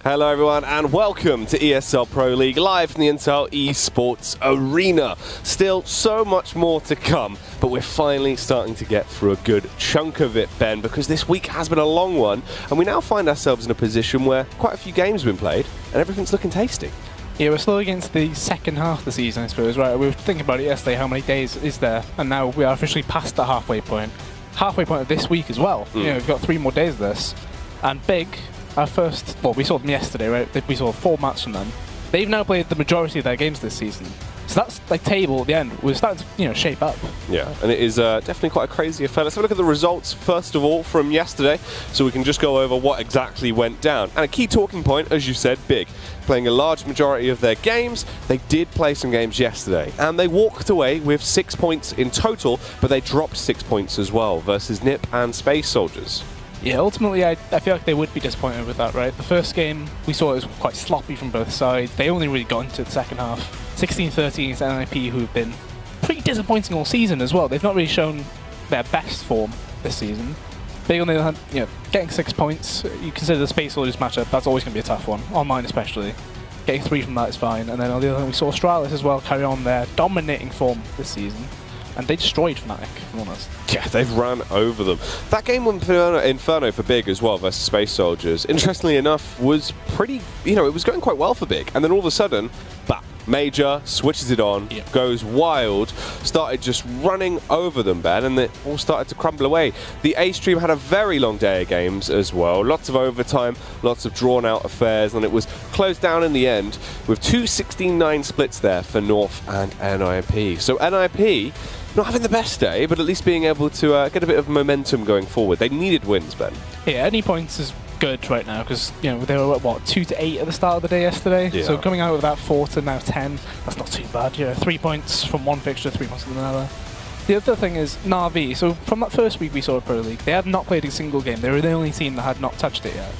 Hello everyone and welcome to ESL Pro League live from the Intel eSports Arena. Still so much more to come, but we're finally starting to get through a good chunk of it, Ben, because this week has been a long one and we now find ourselves in a position where quite a few games have been played and everything's looking tasty. Yeah, we're still against the second half of the season, I suppose, right? We were thinking about it yesterday, how many days is there, and now we are officially past the halfway point. Halfway point of this week as well. You know, we've got 3 more days of this. And Big, our first, well, we saw them yesterday, right? We saw 4 matches from them. They've now played the majority of their games this season. So that's like table at the end. We're starting to, shape up. Yeah, and it is definitely quite a crazy affair. Let's have a look at the results first of all from yesterday, so we can just go over what exactly went down. And a key talking point, as you said, Big, playing a large majority of their games. They did play some games yesterday, and they walked away with 6 points in total, but they dropped 6 points as well versus Nip and Space Soldiers. Yeah, ultimately, I feel like they would be disappointed with that, right? The first game, we saw it was quite sloppy from both sides. They only really got into the second half. 16-13 against NIP, who've been pretty disappointing all season as well. They've not really shown their best form this season. They only had, getting 6 points. You consider the Space Soldiers matchup, that's always going to be a tough one, online especially. Getting 3 from that is fine. And then on the other hand, we saw Astralis as well carry on their dominating form this season. And they destroyed Fnatic, to be honest. Yeah, they've ran over them. That game on Inferno for Big as well versus Space Soldiers, interestingly enough, was pretty, it was going quite well for Big. And then all of a sudden, bam, Major switches it on, goes wild, started just running over them, Ben, and it all started to crumble away. The A stream had a very long day of games as well. Lots of overtime, lots of drawn-out affairs, and it was closed down in the end with 2 16-9 splits there for North and NIP. So NIP not having the best day, but at least being able to get a bit of momentum going forward. They needed wins, Ben. Yeah, any points is good right now because they were at, what, 2 to 8 at the start of the day yesterday. Yeah. So coming out with that 4 to now 10, that's not too bad. 3 points from one fixture, 3 points from another. The other thing is Na'Vi. So from that first week we saw at Pro League, they had not played a single game. They were the only team that had not touched it yet.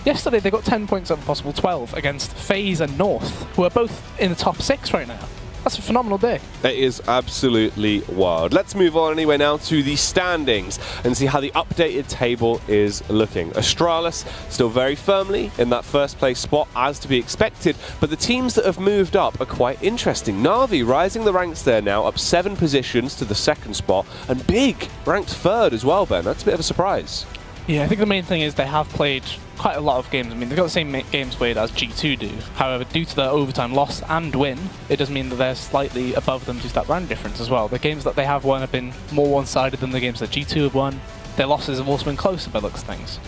Yesterday they got 10 points out of possible 12 against FaZe and North, who are both in the top 6 right now. That's a phenomenal day. It is absolutely wild. Let's move on anyway now to the standings and see how the updated table is looking. Astralis still very firmly in that first place spot as to be expected, but the teams that have moved up are quite interesting. Na'Vi rising the ranks there now, up 7 positions to the 2nd spot, and Big ranked 3rd as well, Ben. That's a bit of a surprise. Yeah, I think the main thing is they have played quite a lot of games. I mean, they've got the same games played as G2 do. However, due to their overtime loss and win, it does mean that they're slightly above them due to that round difference as well. The games that they have won have been more one-sided than the games that G2 have won. Their losses have also been closer by the looks of things.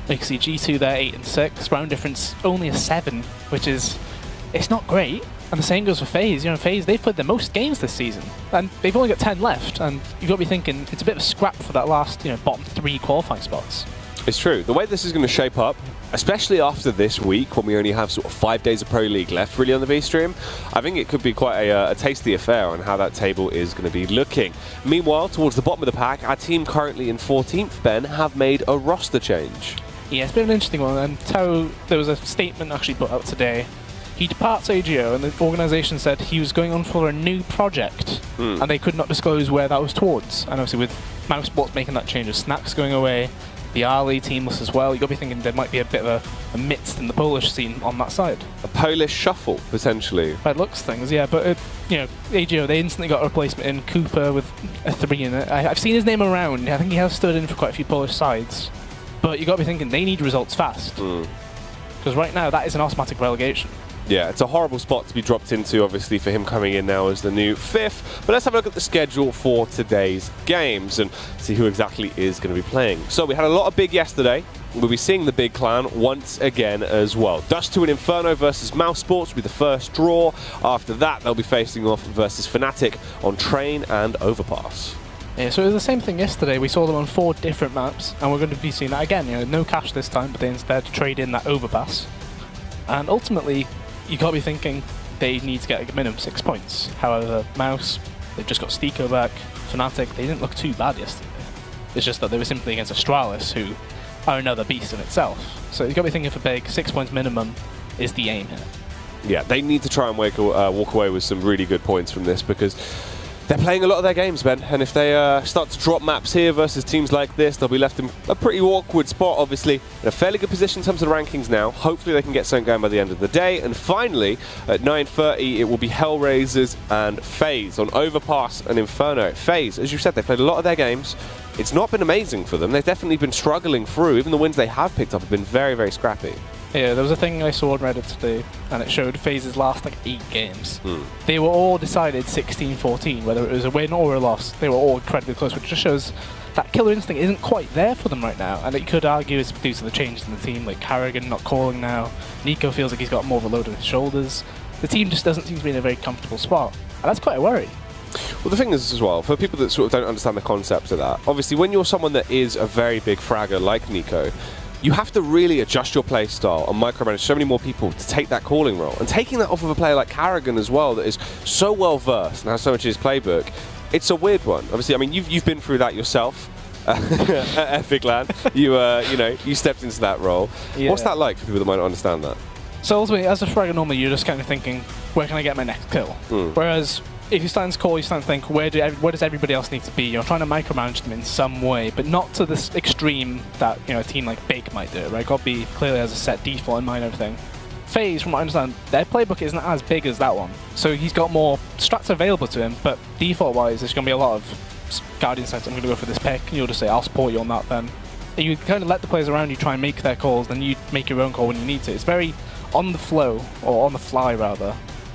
You can see G2 there 8 and 6, round difference only a 7, which is, it's not great. And the same goes for FaZe. FaZe, they've played the most games this season, and they've only got 10 left, and you've got to be thinking it's a bit of a scrap for that last, bottom 3 qualifying spots. It's true. The way this is going to shape up, especially after this week, when we only have sort of 5 days of Pro League left really on the V stream, I think it could be quite a tasty affair on how that table is going to be looking. Meanwhile, towards the bottom of the pack, our team currently in 14th, Ben, have made a roster change. Yeah, it's been an interesting one, and Tao, there was a statement actually put out today. He departs AGO, and the organisation said he was going on for a new project, and they could not disclose where that was towards. And obviously with mousesports making that change, of Snacks going away, the Arley teamless as well, you've got to be thinking there might be a bit of a midst in the Polish scene on that side. A Polish shuffle, potentially. By looks things, yeah, but AGO, they instantly got a replacement in Cooper with a 3 in it. I've seen his name around. I think he has stood in for quite a few Polish sides. But you've got to be thinking they need results fast. Because right now, that is an automatic relegation. Yeah, it's a horrible spot to be dropped into, obviously, for him coming in now as the new 5th. But let's have a look at the schedule for today's games and see who exactly is going to be playing. So we had a lot of Big yesterday. We'll be seeing the Big clan once again as well. Dust2 and Inferno versus mousesports will be the first draw. After that, they'll be facing off versus Fnatic on Train and Overpass. Yeah, so it was the same thing yesterday. We saw them on 4 different maps, and we're going to be seeing that again. No cash this time, but they instead trade in that Overpass. And ultimately, you've got to be thinking they need to get a minimum 6 points. However, Mouse, they've just got Stico back. Fnatic, they didn't look too bad yesterday. It's just that they were simply against Astralis, who are another beast in itself. So you've got to be thinking for Big, 6 points minimum is the aim here. Yeah, they need to try and walk away with some really good points from this because They're playing a lot of their games, Ben, and if they start to drop maps here versus teams like this, they'll be left in a pretty awkward spot, obviously. In a fairly good position in terms of the rankings now. Hopefully they can get something going by the end of the day. And finally, at 9:30, it will be Hellraisers and FaZe on Overpass and Inferno. FaZe, as you said, they played a lot of their games. It's not been amazing for them. They've definitely been struggling through. Even the wins they have picked up have been very, very scrappy. Yeah, there was a thing I saw on Reddit today, and it showed FaZe's last like 8 games. They were all decided 16-14, whether it was a win or a loss. They were all incredibly close, which just shows that killer instinct isn't quite there for them right now. And you could argue it's due to the changes in the team, like Carrigan not calling now. Nico feels like he's got more of a load on his shoulders. The team just doesn't seem to be in a very comfortable spot, and that's quite a worry. Well, the thing is as well, for people that sort of don't understand the concept of that, obviously when you're someone that is a very big fragger like Nico, you have to really adjust your play style and micromanage so many more people to take that calling role. And taking that off of a player like Carrigan as well, that is so well versed and has so much in his playbook, it's a weird one. Obviously, I mean, you've been through that yourself at Epic Land. You know, you stepped into that role. Yeah. What's that like for people that might not understand that? So ultimately, as a fragger normally, you're just kind of thinking, where can I get my next kill? Whereas if you stand to call, you stand to think, where does everybody else need to be? You're trying to micromanage them in some way, but not to this extreme that a team like Big might do, right? Got to be clearly has a set default in mind and everything. FaZe, from what I understand, their playbook isn't as big as that one. So he's got more strats available to him, but default-wise, there's going to be a lot of Guardian sets. I'm going to go for this pick, and you'll just say, I'll support you on that then. And you kind of let the players around you try and make their calls, then you make your own call when you need to. It's very on the flow, or on the fly rather,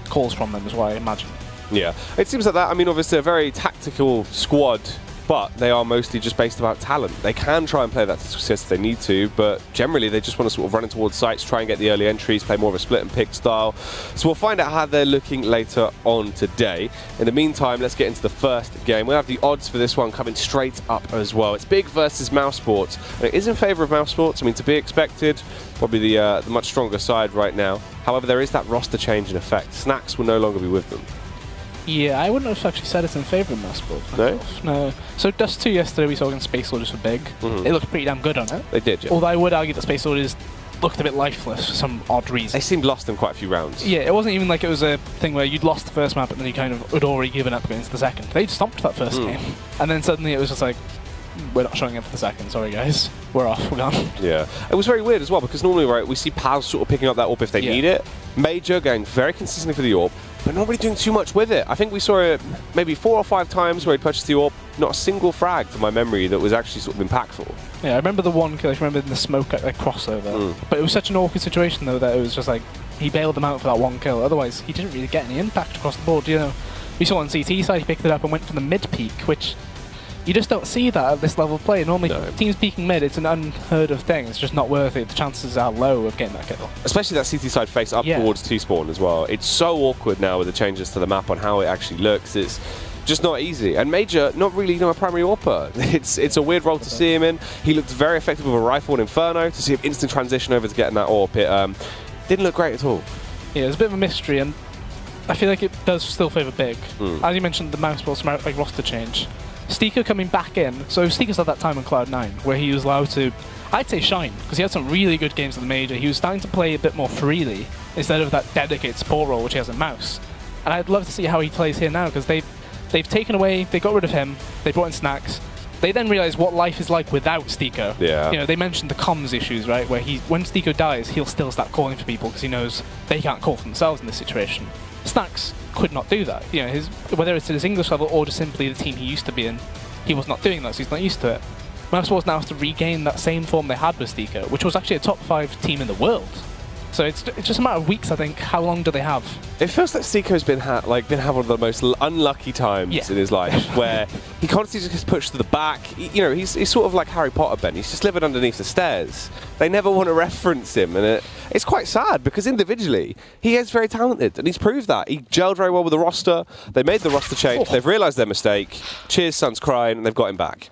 calls from them is what I imagine. Yeah, it seems like that. I mean, obviously a very tactical squad, but they are mostly just based about talent. They can try and play that to success if they need to, but generally they just want to sort of run in towards sites, try and get the early entries, play more of a split and pick style. So we'll find out how they're looking later on today. In the meantime, let's get into the first game. We'll have the odds for this one coming straight up as well. It's Big versus mousesports. It is in favour of mousesports. I mean, to be expected, probably the much stronger side right now. However, there is that roster change in effect. Snacks will no longer be with them. Yeah, I wouldn't have actually said it's in favour of mousesports. No? No. So Dust2 yesterday we saw against Space Soldiers for Big. They looked pretty damn good on it. They did, yeah. Although I would argue that Space Soldiers looked a bit lifeless for some odd reason. They seemed lost in quite a few rounds. Yeah, it wasn't even like it was a thing where you'd lost the first map and then you kind of had already given up against the second. They'd stomped that first game. And then suddenly it was just like, we're not showing up for the second, sorry guys. We're off, we're gone. Yeah. It was very weird as well, because normally, right, we see Pals sort of picking up that AWP if they need it. Major going very consistently for the AWP, but not really doing too much with it. I think we saw it maybe 4 or 5 times where he purchased the AWP, not a single frag to my memory that was actually sort of impactful. Yeah, I remember the one kill, I remember in the smoke like, crossover. But it was such an awkward situation though that it was just like, he bailed them out for that one kill. Otherwise, he didn't really get any impact across the board, We saw on CT side, he picked it up and went for the mid peak, which you just don't see that at this level of play. Normally, teams peeking mid, it's an unheard of thing. It's just not worth it. The chances are low of getting that kill. Especially that CT side face up towards T-spawn as well. It's so awkward now with the changes to the map on how it actually looks. It's just not easy. And Major, not really a primary AWPer. It's a weird role to see him in. He looked very effective with a rifle in Inferno. To see him instant transition over to getting that AWP, it didn't look great at all. Yeah, it's a bit of a mystery, and I feel like it does still favour Big. As you mentioned, the mousesports like roster change. Stiko coming back in, so Stiko's at that time on Cloud9, where he was allowed to, I'd say shine, because he had some really good games at the Major. He was starting to play a bit more freely, instead of that dedicated support role which he has in Mouse. And I'd love to see how he plays here now, because they've taken away, they got rid of him, they brought in Snacks. They then realised what life is like without Stiko. Yeah. They mentioned the comms issues, right, where when Stiko dies, he'll still start calling for people, because he knows they can't call for themselves in this situation. Snacks could not do that. Whether it's at his English level or just simply the team he used to be in, he was not doing that, so he's not used to it. mousesports now has to regain that same form they had with Stiko, which was actually a top 5 team in the world. So it's just a matter of weeks, I think. How long do they have? It feels like Stiko's been having one of the most unlucky times in his life, where he constantly just gets pushed to the back. He's sort of like Harry Potter, Ben. He's just living underneath the stairs. They never want to reference him, and it's quite sad because individually he is very talented, and he's proved that. He gelled very well with the roster. They made the roster change. They've realised their mistake. Cheers, son's crying, and they've got him back.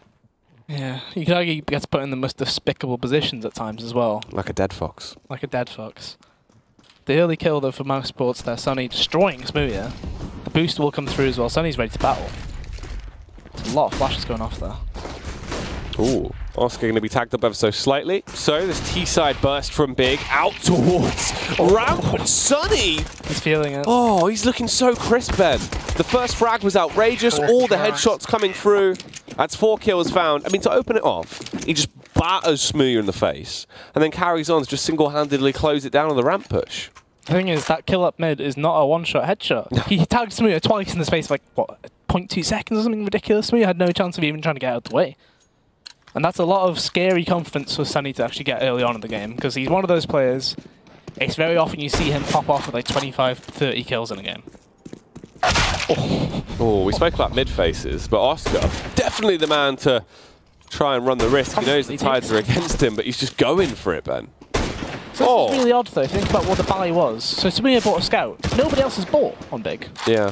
Yeah, you could argue he gets put in the most despicable positions at times as well. Like a dead fox. Like a dead fox. The early kill though for mousesports there, Sunny destroying Smoothia. The boost will come through as well. Sunny's ready to battle. There's a lot of flashes going off there. Ooh, Oscar going to be tagged up ever so slightly. So this T-side burst from Big out towards Ramp. Sunny! He's feeling it. Oh, he's looking so crisp, Ben. The first frag was outrageous. All the headshots coming through. That's 4 kills found. I mean, to open it off, he just batters Smooya in the face and then carries on to just single-handedly close it down on the ramp push. The thing is, that kill up mid is not a one-shot headshot. He tagged Smooya twice in the space of, like, what, 0.2 seconds or something ridiculous. Smooya had no chance of even trying to get out of the way. And that's a lot of scary confidence for Sunny to actually get early on in the game, because he's one of those players, it's very often you see him pop off with like 25, 30 kills in a game. Oh, we spoke about mid-faces, but Oscar, definitely the man to try and run the risk. He knows the tides are against him, but he's just going for it, Ben. So it's really odd, though, if you think about what the buy was. So Smooya bought a scout. Nobody else has bought on Big. Yeah.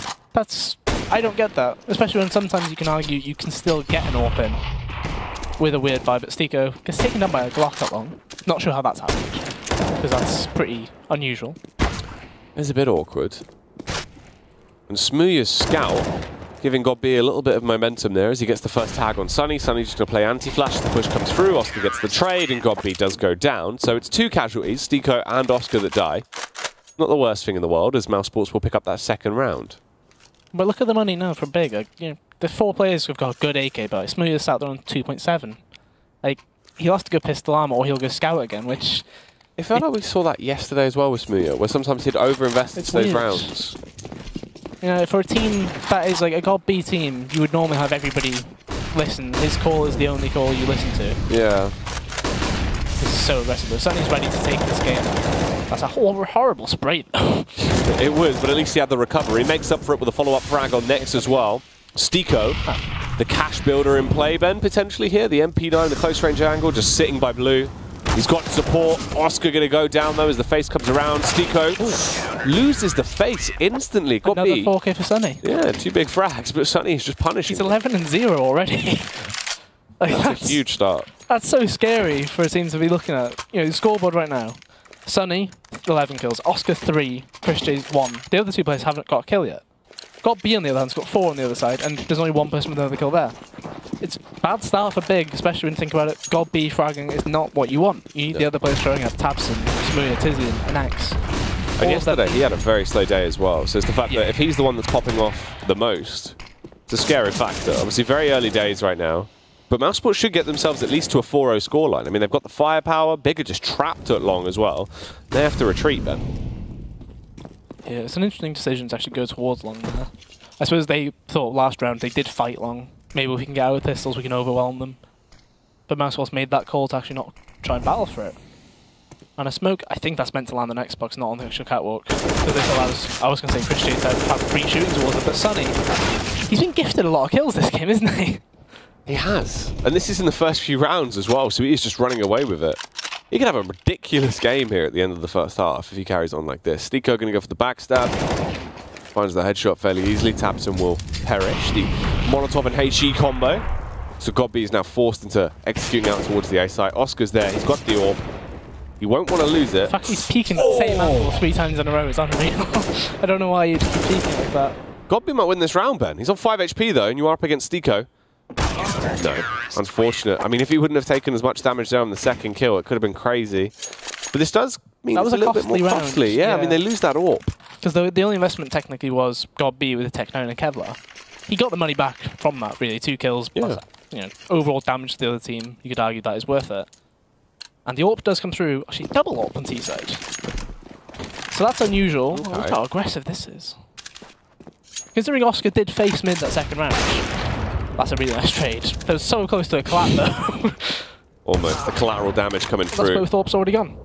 I don't get that, especially when sometimes you can argue you can still get an AWP in with a weird buy, but Stico gets taken down by a Glock that long. Not sure how that's happened, because that's pretty unusual. It's a bit awkward. And Smooya's scout giving Godby a little bit of momentum there as he gets the first tag on Sunny. Sunny's just going to play anti-flash. The push comes through. Oscar gets the trade, and Godby does go down. So it's 2 casualties, Stico and Oscar, that die. Not the worst thing in the world, as mousesports will pick up that second round. But look at the money now for Big. You know, the 4 players who've got good AK buy. Smooya's sat there on 2.7. Like, he'll have to go pistol armor or he'll go scout again, which... It felt like we saw that yesterday as well with Smooya, where sometimes he'd overinvest into those rounds. You know, for a team that is like a God B team, you would normally have everybody listen. His call is the only call you listen to. Yeah. This is so aggressive. But Sunny's ready to take this game. That's a horrible spray. It was, but at least he had the recovery. He makes up for it with a follow-up frag on next as well. Stico, the cash builder in play, Ben, potentially here. The MP9, the close range angle, just sitting by blue. He's got support. Oscar going to go down, though, as the face comes around. Stico loses the face instantly. Another 4K for Sunny. Yeah, 2 big frags, but Sunny is just punishing. He's 11-0 already. Like, that's a huge start. That's so scary for a team to be looking at. You know, the scoreboard right now. Sunny, 11 kills. Oscar, 3. Chris J's 1. The other 2 players haven't got a kill yet. Got B on the other hand, has got 4 on the other side, and there's only 1 person with another kill there. It's a bad start for Big, especially when you think about it. God B fragging is not what you want. You need the other players throwing up Tabson, Smooya, Tizian, and Axe. And yesterday he had a very slow day as well, so it's the fact that if he's the one that's popping off the most, it's a scary factor. Obviously very early days right now, but mousesports should get themselves at least to a 4-0 scoreline. I mean, they've got the firepower, Big are just trapped at long as well. They have to retreat then. Yeah, it's an interesting decision to actually go towards long there. I suppose they thought last round they did fight long. Maybe if we can get out with pistols, we can overwhelm them. But mousesports made that call to actually not try and battle for it. And a smoke, I think that's meant to land on Xbox, not on the actual catwalk. So this allows, I was going to say Chris J to have free shooting towards it, but Sunny, he's been gifted a lot of kills this game, isn't he? He has. And this is in the first few rounds as well, so he is just running away with it. He could have a ridiculous game here at the end of the first half if he carries on like this. Stico going to go for the backstab. Finds the headshot fairly easily. Tabson will perish. The Molotov and HE combo. So Godby is now forced into executing out towards the A site. Oscar's there. He's got the AWP. He won't want to lose it. The fact he's peeking the same angle 3 times in a row is unreal. I don't know why you'd keep peeking like that. Godby might win this round, Ben. He's on 5 HP though, and you are up against Stico. No, unfortunate. I mean, if he wouldn't have taken as much damage there on the second kill, it could have been crazy. But this does mean it's a little bit more costly. Yeah, I mean, they lose that AWP. Because the only investment technically was God-B with the Tech-9 and Kevlar. He got the money back from that, really. 2 kills, plus, you know, overall damage to the other team. You could argue that is worth it. And the AWP does come through, actually double AWP on T-side. So that's unusual. Okay. Look how aggressive this is. Considering Oscar did face mid that second round, that's a really nice trade. They were so close to a collab though. Almost. The collateral damage coming through. That's both AWPs already gone.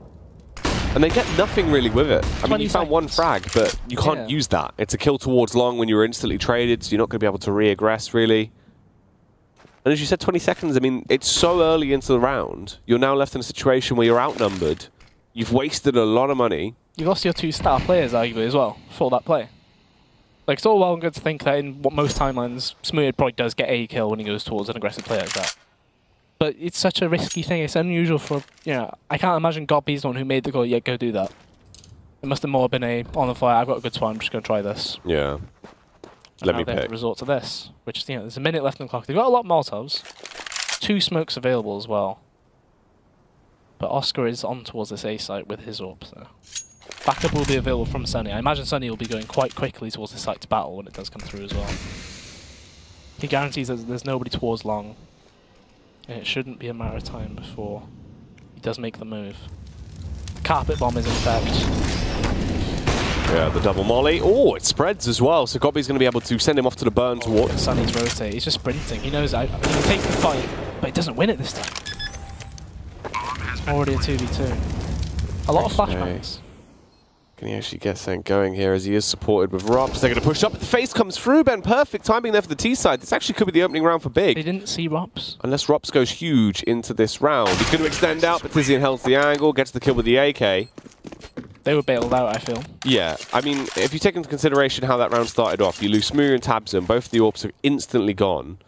And they get nothing really with it. I mean, you found 1 frag, but you can't use that. It's a kill towards long when you were instantly traded, so you're not going to be able to re-aggress, really. And as you said, 20 seconds, I mean, it's so early into the round. You're now left in a situation where you're outnumbered. You've wasted a lot of money. You lost your 2 star players, arguably, as well, for that play. Like, it's all well and good to think that in what most timelines, Smooya probably does get a kill when he goes towards an aggressive player like that. But it's such a risky thing. It's unusual for, you know, I can't imagine Godby's the one who made the call, yeah, go do that. It must have more been a, on the fly, I've got a good spot, I'm just going to try this. Yeah. Let me pick. Resort to this, which, you know, there's a minute left on the clock. They've got a lot of Molotovs. 2 smokes available as well. But Oscar is on towards this A site with his AWP, so backup will be available from Sunny. I imagine Sunny will be going quite quickly towards this site to battle when it does come through as well. He guarantees that there's nobody towards long, and it shouldn't be a matter of time before he does make the move. Carpet bomb is in effect. Yeah, the double molly. Oh, it spreads as well, so Gobby's going to be able to send him off to the burn towards. Sunny's rotate. He's just sprinting. He knows I can take the fight, but he doesn't win it this time. Already a 2v2. A lot of flashbangs. Can he actually get something going here as he is supported with Rops? They're going to push up, but the face comes through, Ben. Perfect timing there for the T side. This actually could be the opening round for Big. They didn't see Rops. Unless Rops goes huge into this round. He's going to extend out, but Tizian holds the angle, gets the kill with the AK. They were bailed out, I feel. Yeah, I mean, if you take into consideration how that round started off, you lose Smooya and Tabson, both the AWPs are instantly gone.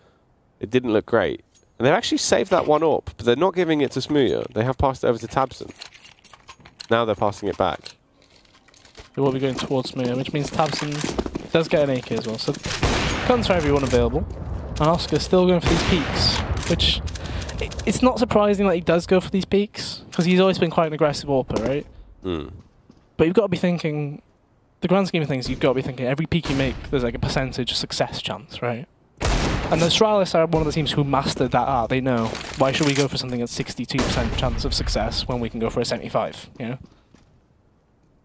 It didn't look great. And they've actually saved that one AWP, but they're not giving it to Smooya. They have passed it over to Tabson. Now they're passing it back. They will be going towards Smooya, which means Tabson does get an AK as well. So guns for everyone available. And Oscar's still going for these peaks, which it's not surprising that he does go for these peaks, because he's always been quite an aggressive AWPer, right? But you've got to be thinking, the grand scheme of things, you've got to be thinking every peak you make, there's like a percentage success chance, right? And the Astralis are one of the teams who mastered that art. They know, why should we go for something at 62% chance of success when we can go for a 75, you know?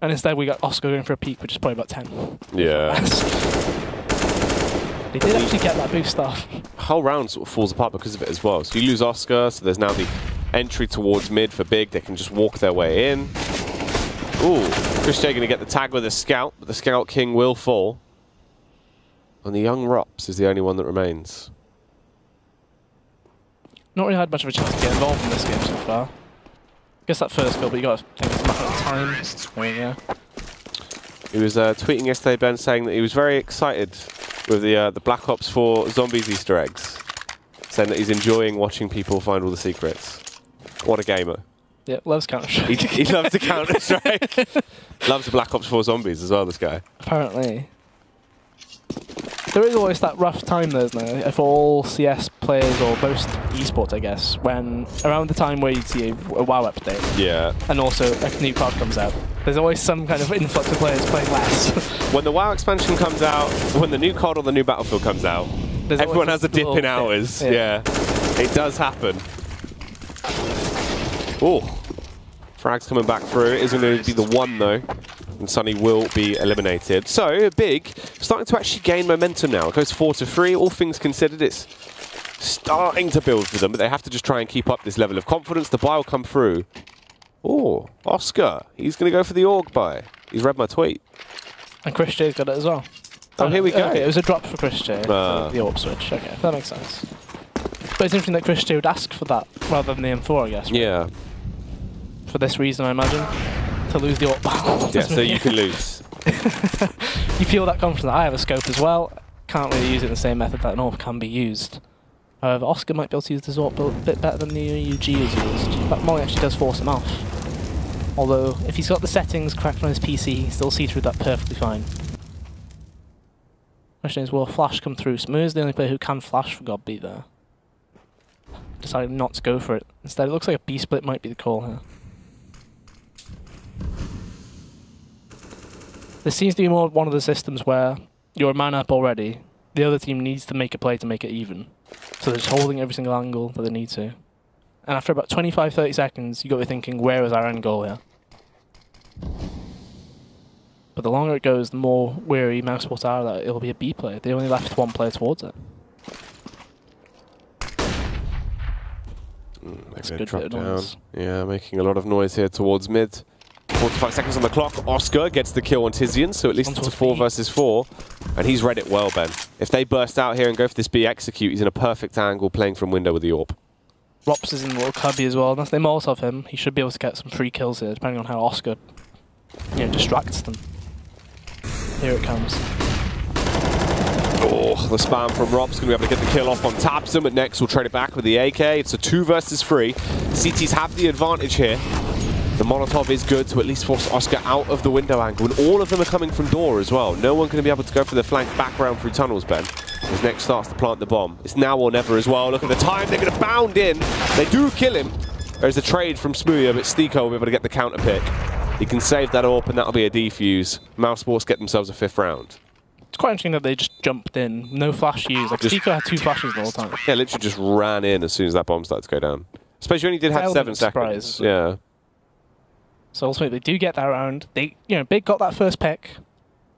And instead we got Oscar going for a peak, which is probably about 10. Yeah. They did actually get that boost off. Whole round sort of falls apart because of it as well. So you lose Oscar, so there's now the entry towards mid for Big. They can just walk their way in. Ooh, Chris J going to get the tag with a scout, but the Scout King will fall. And the young Rops is the only one that remains. Not really had much of a chance to get involved in this game so far. I guess that first goal, but you got to think it's a matter of time. There you go. He was tweeting yesterday, Ben, saying that he was very excited with the Black Ops 4 Zombies Easter eggs, saying that he's enjoying watching people find all the secrets. What a gamer. Yeah, loves Counter-Strike. He loves the Counter-Strike. Loves the Black Ops 4 Zombies as well, this guy. Apparently. There is always that rough time, though, isn't there, for all CS players, or most esports, I guess, when around the time where you see a WoW update, yeah, and also a new card comes out, there's always some kind of influx of players playing less. When the WoW expansion comes out, when the new COD or the new Battlefield comes out, everyone has a dip in hours. Yeah, it does happen. Oh, Frag's coming back through. It isn't going to be the one, though. And Sunny will be eliminated. So, Big starting to actually gain momentum now. It goes 4-3. All things considered, it's starting to build for them, but they have to just try and keep up this level of confidence. The buy will come through. Oh, Oscar. He's going to go for the AUG buy. He's read my tweet. And Chris J's got it as well. Oh, here we go. Okay, it was a drop for Chris J. For the AUG switch. Okay, that makes sense. But it's interesting that Chris J would ask for that rather than the M4, I guess. Right? Yeah. For this reason, I imagine. To lose the AUG battle. Yeah, so you can lose. You feel that confidence. I have a scope as well. Can't really use it in the same method that an AUG can be used. However, Oscar might be able to use this AUG a bit better than the UG is used. That molly actually does force him off. Although, if he's got the settings correct on his PC, he can still see through that perfectly fine. Question is, will a flash come through? Smooya's the only player who can flash for Godbeat there. Decided not to go for it. Instead, it looks like a B-split might be the call here. This seems to be more one of the systems where you're a man up already, the other team needs to make a play to make it even. So they're just holding every single angle that they need to. And after about 25-30 seconds, you've got to be thinking, where is our end goal here? But the longer it goes, the more weary mousesports are that it'll be a B play. They only left one player towards it. That's a good drop down. Yeah, making a lot of noise here towards mid. 45 seconds on the clock. Oscar gets the kill on Tizian, so at least it's a 4 versus 4. And he's read it well, Ben. If they burst out here and go for this B execute, he's in a perfect angle playing from window with the AWP. Rops is in the little cubby as well. Unless they Molotov him, he should be able to get some free kills here, depending on how Oscar distracts them. Here it comes. Oh, the spam from Rob's going to be able to get the kill off on Tabson, but next will trade it back with the AK. It's a 2 versus 3. CTs have the advantage here. The Molotov is good to at least force Oscar out of the window angle, and all of them are coming from door as well. No one going to be able to go for the flank back round through tunnels, Ben. His next starts to plant the bomb. It's now or never as well. Look at the time. They're going to bound in. They do kill him. There's a trade from Smooya, but Stiko will be able to get the counter pick. He can save that AWP, and that'll be a defuse. mousesports get themselves a 5th round. It's quite interesting that they just jumped in. No flash used. Like, Stiko had 2 flashes the whole time. Yeah, literally just ran in as soon as that bomb started to go down. Especially when he did have 7 seconds. Yeah. So ultimately, they do get that round. They, Big got that first pick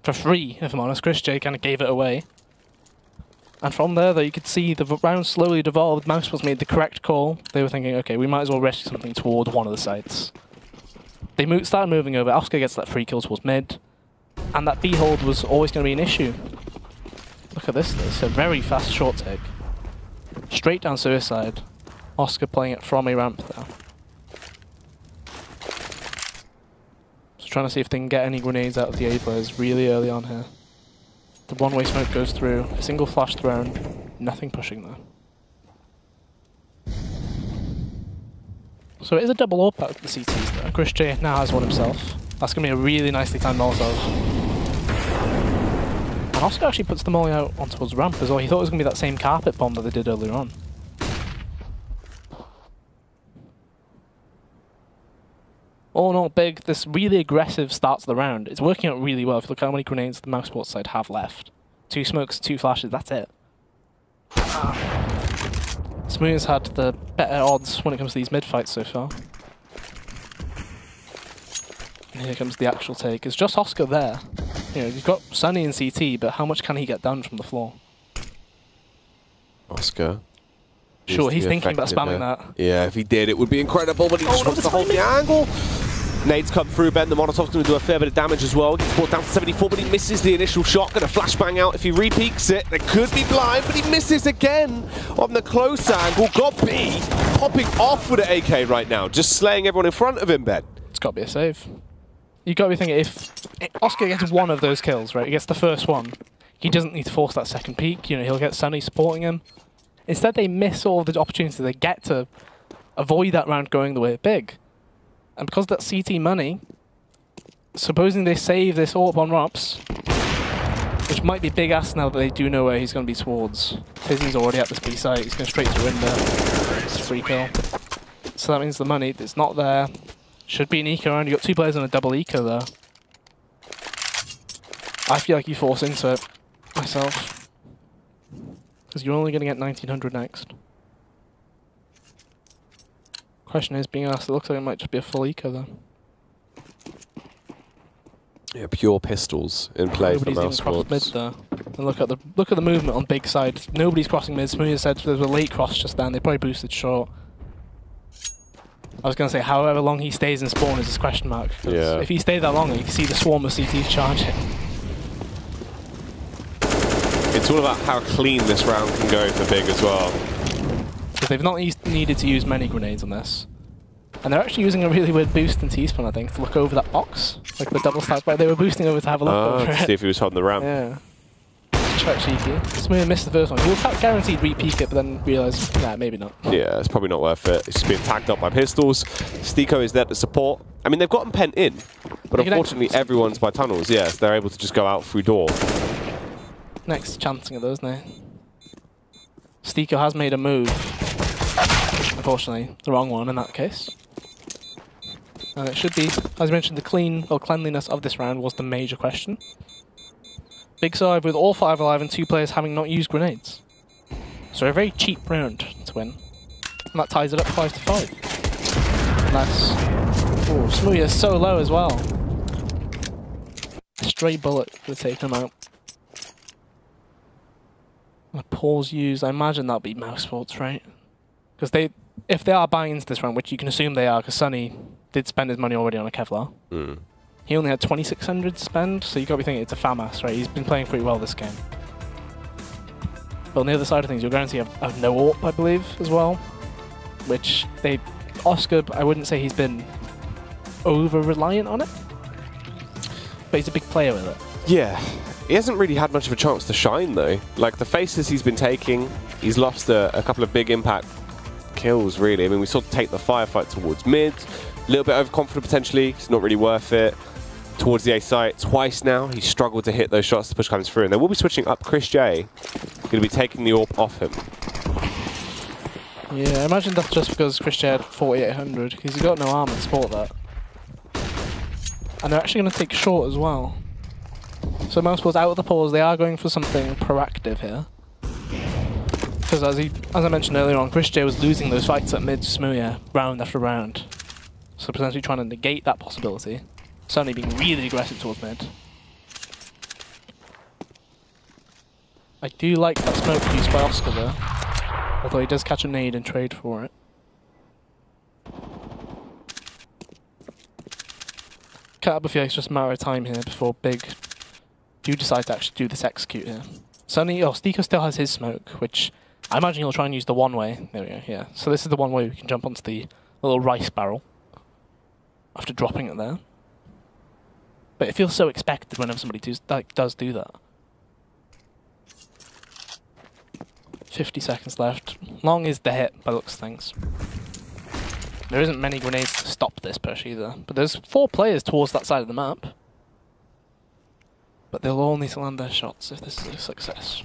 for free, if I'm honest. Chris J kind of gave it away. And from there, though, you could see the round slowly devolved. mousesports made the correct call. They were thinking, okay, we might as well risk something toward one of the sites. They started moving over. Oscar gets that free kill towards mid. And that B hold was always going to be an issue. Look at this. It's a very fast short take. Straight down suicide. Oscar playing it from a ramp there. Just trying to see if they can get any grenades out of the A players really early on here. The one-way smoke goes through, a single flash thrown, nothing pushing there. So it is a double AWP out of the CTs there. Chris J now has one himself. That's going to be a really nicely timed Molotov. And Oscar actually puts the molly out on towards ramp as well. He thought it was going to be that same carpet bomb that they did earlier on. All in all, Big, this really aggressive start to the round. It's working out really well. If you look at how many grenades the mousesports side have left. 2 smokes, 2 flashes, that's it. Smooya's had the better odds when it comes to these mid-fights so far. And here comes the actual take. It's just Oscar there. You've got Sunny and CT, but how much can he get done from the floor? Oscar. Sure, he's thinking about spamming that. Yeah, if he did, it would be incredible, but he just wants to hold the angle. Nades come through, Ben. The Molotov's going to do a fair bit of damage as well. Gets brought down to 74, but he misses the initial shot. Going to flashbang out. If he repeats it, they could be blind, but he misses again on the close angle. Got B popping off with an AK right now, just slaying everyone in front of him, Ben. It's got to be a save. You've got to be thinking, if Oscar gets one of those kills, right, he gets the first one, he doesn't need to force that second peek. He'll get Sunny supporting him. Instead, they miss all the opportunities they get to avoid that round going the way of Big. And because that's CT money, supposing they save this AWP on Rops, which might be big ass now that they do know where he's going to be towards. Tizzzy's already at this B site, he's going straight to window. It's a free kill. So that means the money, it's not there. Should be an eco round. You've got 2 players on a double eco there. I feel like you force into it myself. Because you're only going to get 1900 next. Question is being asked, it looks like it might just be a full eco though. Yeah, pure pistols in play for mousesports. Mid there. And look at the movement on Big side. Nobody's crossing mid. Smooya said there was a late cross just then. They probably boosted short. I was going to say, however long he stays in spawn is his question mark. Yeah. If he stayed that long, you can see the swarm of CTs charging. It's all about how clean this round can go for Big as well. Because they've not needed to use many grenades on this. And they're actually using a really weird boost in T-spawn, I think, to look over that box. Like the double stack, but they were boosting over to have a look over it. To see if he was holding the ramp. Yeah. It's quite cheeky. Smooya missed the first one. He'll guaranteed re-peek it, but then realise, nah, maybe not. Yeah, it's probably not worth it. It's being tagged up by pistols. Stiko is there to support. I mean, they've gotten pent in, but unfortunately everyone's by tunnels. Yes, they're able to just go out through door. Next chancing of those now. Stiko has made a move. Unfortunately, the wrong one in that case. And it should be, as I mentioned, the cleanliness of this round was the major question. Big side with all 5 alive and 2 players having not used grenades. So a very cheap round to win. And that ties it up 5-5. And that's... Oh, Smooya is so low as well. A stray bullet could have taken him out. And a pause used, I imagine that'll be mousesports, right? Because if they are buying into this round, which you can assume they are, because Sunny did spend his money already on a Kevlar. He only had 2,600 to spend, so you got to be thinking it's a FAMAS, right? He's been playing pretty well this game. But on the other side of things, you'll guarantee a no AWP, I believe, as well. Which Oscar, I wouldn't say he's been over-reliant on it. But he's a big player with it. Yeah. He hasn't really had much of a chance to shine, though. Like, the faces he's been taking, he's lost a couple of big impact kills, really. I mean, we saw take the firefight towards mid. A little bit overconfident, potentially. It's not really worth it. Towards the A site twice now. He's struggled to hit those shots to push guns through. And they will be switching up Chris J to be taking the AWP off him. Yeah, I imagine that's just because Christian had 4800, because he's got no armor to support that. And they're actually going to take short as well. So mousesports out of the pause, they are going for something proactive here. Because as I mentioned earlier on, Christian was losing those fights at mid Smooya round after round. So potentially trying to negate that possibility. Certainly being really aggressive towards mid. I do like that smoke used by Oscar though. Although he does catch a nade and trade for it. Cut up a few extra, just a matter of time here before Big do decide to actually do this execute here. Suddenly, Stiko still has his smoke, which I imagine he'll try and use the one-way. There we go, yeah. So this is the one way we can jump onto the little rice barrel after dropping it there. But it feels so expected whenever somebody does do that. 50 seconds left. Long is the hit by the looks of things. There isn't many grenades to stop this push either, but there's 4 players towards that side of the map. But they'll all need to land their shots if this is a success.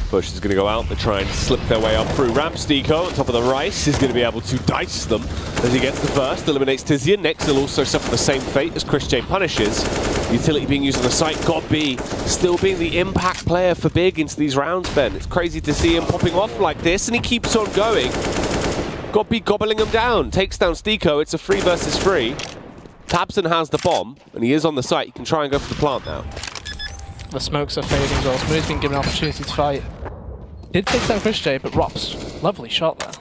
Push is going to go out. They try and slip their way up through ramp. Stiko on top of the rice is going to be able to dice them as he gets the first. Eliminates Tizian. Next, he'll also suffer the same fate as Christian punishes. Utility being used on the site. God-B still being the impact player for Big into these rounds, Ben. It's crazy to see him popping off like this, and he keeps on going. God-B gobbling him down. Takes down Stiko. It's a 3 versus 3. Tabson has the bomb, and he is on the site. He can try and go for the plant now. The smokes are fading as well. Smooth's been given an opportunity to fight. Did take down Christian, but Rops, lovely shot there.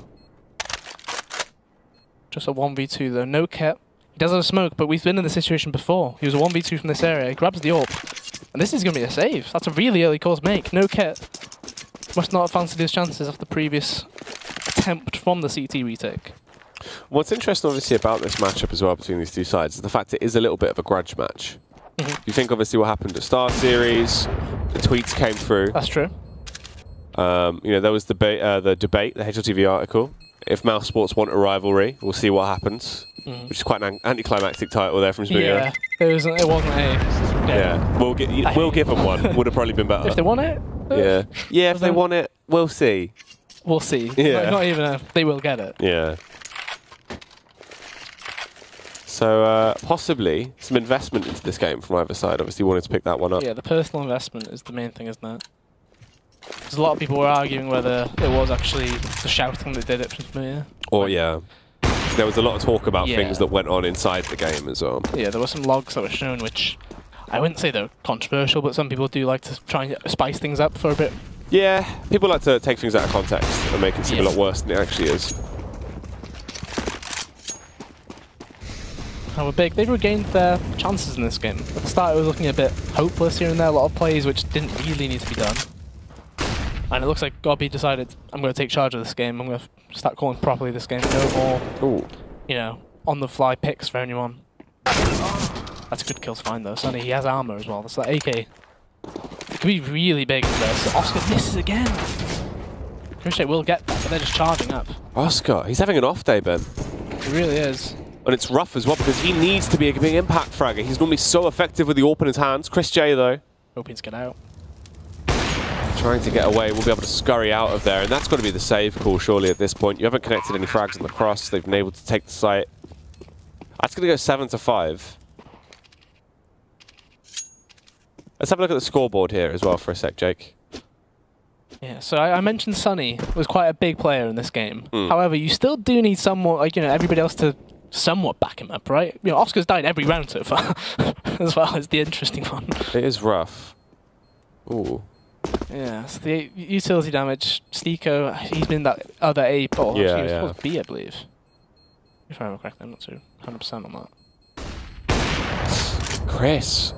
Just a 1v2 though, no kit. He does have a smoke, but we've been in this situation before. He was a 1v2 from this area, he grabs the AWP. And this is going to be a save. That's a really early course make, no kit. Must not have fancied his chances after the previous attempt from the CT retake. What's interesting obviously about this matchup as well between these two sides is the fact it is a little bit of a grudge match. You think obviously what happened at Star Series, the tweets came through. That's true. You know, there was the debate, the HLTV article. If mousesports want a rivalry, we'll see what happens. Which is quite an anticlimactic title there from Smooya. Yeah, it wasn't a... Yeah, we'll give them one. Would have probably been better. If they want it? Yeah, if they want it, we'll see. We'll see. Yeah. Not even a... They will get it. Yeah. So possibly some investment into this game from either side. Obviously wanted to pick that one up. Yeah, the personal investment is the main thing, isn't it? Because a lot of people were arguing whether it was actually the shouting that did it from Smooya. Or yeah. There was a lot of talk about things that went on inside the game as well. Yeah, there were some logs that were shown which I wouldn't say they're controversial, but some people do like to try and spice things up for a bit. Yeah, people like to take things out of context and make it seem a lot worse than it actually is. However, Big, they've regained their chances in this game. At the start it was looking a bit hopeless here and there, a lot of plays which didn't really need to be done. And it looks like God-B decided, I'm going to take charge of this game, I'm going to start calling properly this game, no more, you know, on-the-fly picks for anyone. That's a good kill to find though, suddenly he has armor as well, that's that AK. It could be really big for this. Oscar misses again! Christian will get that, but they're just charging up. Oscar, he's having an off day, Ben. He really is. And it's rough as well because he needs to be a big impact fragger. He's normally so effective with the AWP in his hands. Chris J though. Hoping to get out. Trying to get away, we'll be able to scurry out of there, and that's got to be the save call surely at this point. You haven't connected any frags on the cross, they've been able to take the site. That's going to go 7-5. Let's have a look at the scoreboard here as well for a sec, Jake. Yeah, so I mentioned Sunny was quite a big player in this game. However, you still do need someone, like, you know, everybody else to somewhat back him up, right? You know, Oscar's died every round so far, as well as the interesting one. It is rough. Ooh. Yeah, so the utility damage, Stiko, he's been that other A ball. Yeah, he was supposed to be, I believe. If I remember correctly, I'm not too 100% on that. Chris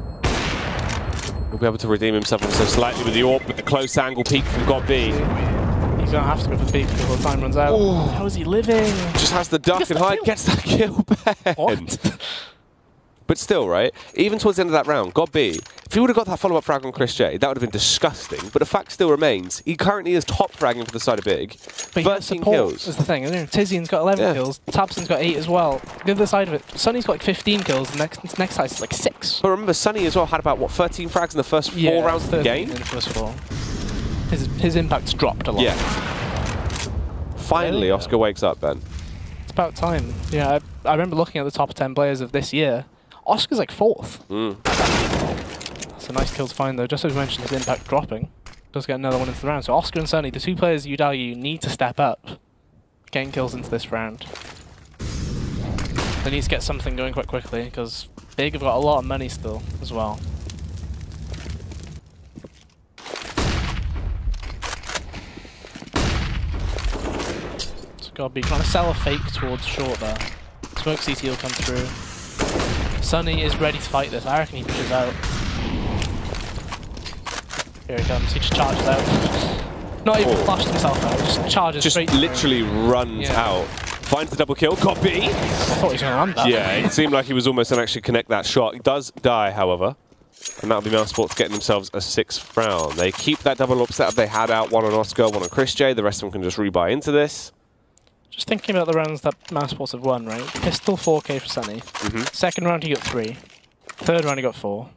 will be able to redeem himself so slightly with the AWP, with the close angle peek from God-B. He's going to have to go for the peek before the time runs out. Ooh. How is he living? Just has the duck and hide, gets that kill back. What? But still, right, even towards the end of that round, God B, if he would have got that follow-up frag on Chris J, that would have been disgusting. But the fact still remains, he currently is top fragging for the side of Big. But 13 kills. Is the thing. Tizian's got 11 kills, Tabson's got 8 as well. The other side of it, Sunny's got like 15 kills, the next side is like 6. But remember, Sunny as well had about, what, 13 frags in the first 4 rounds of the game? In the first 4. His impact's dropped a lot. Yeah. Finally, Oscar wakes up, Ben. It's about time. Yeah, I remember looking at the top 10 players of this year. Oscar's like 4th. That's a nice kill to find though. Just as we mentioned, his impact dropping. Does get another one into the round. So Oscar and Sunny, the 2 players you'd argue need to step up, getting kills into this round. They need to get something going quite quickly because Big have got a lot of money still as well. So gotta be trying to sell a fake towards short there. Smoke CT will come through. Sunny is ready to fight this. I reckon he pushes out. Here he comes. He just charges out. Not even flashed himself out. Just charges straight. Just literally runs out. Finds the double kill. Copy. I thought he was going to land that. Yeah, it seemed like he was almost going to actually connect that shot. He does die, however. And that'll be mousesports getting themselves a 6th round. They keep that double up setup they had out. 1 on Oscar, 1 on Chris J. The rest of them can just rebuy into this. Just thinking about the rounds that mousesports have won, right? Pistol 4k for Sunny. Second round he got 3. Third round he got 4.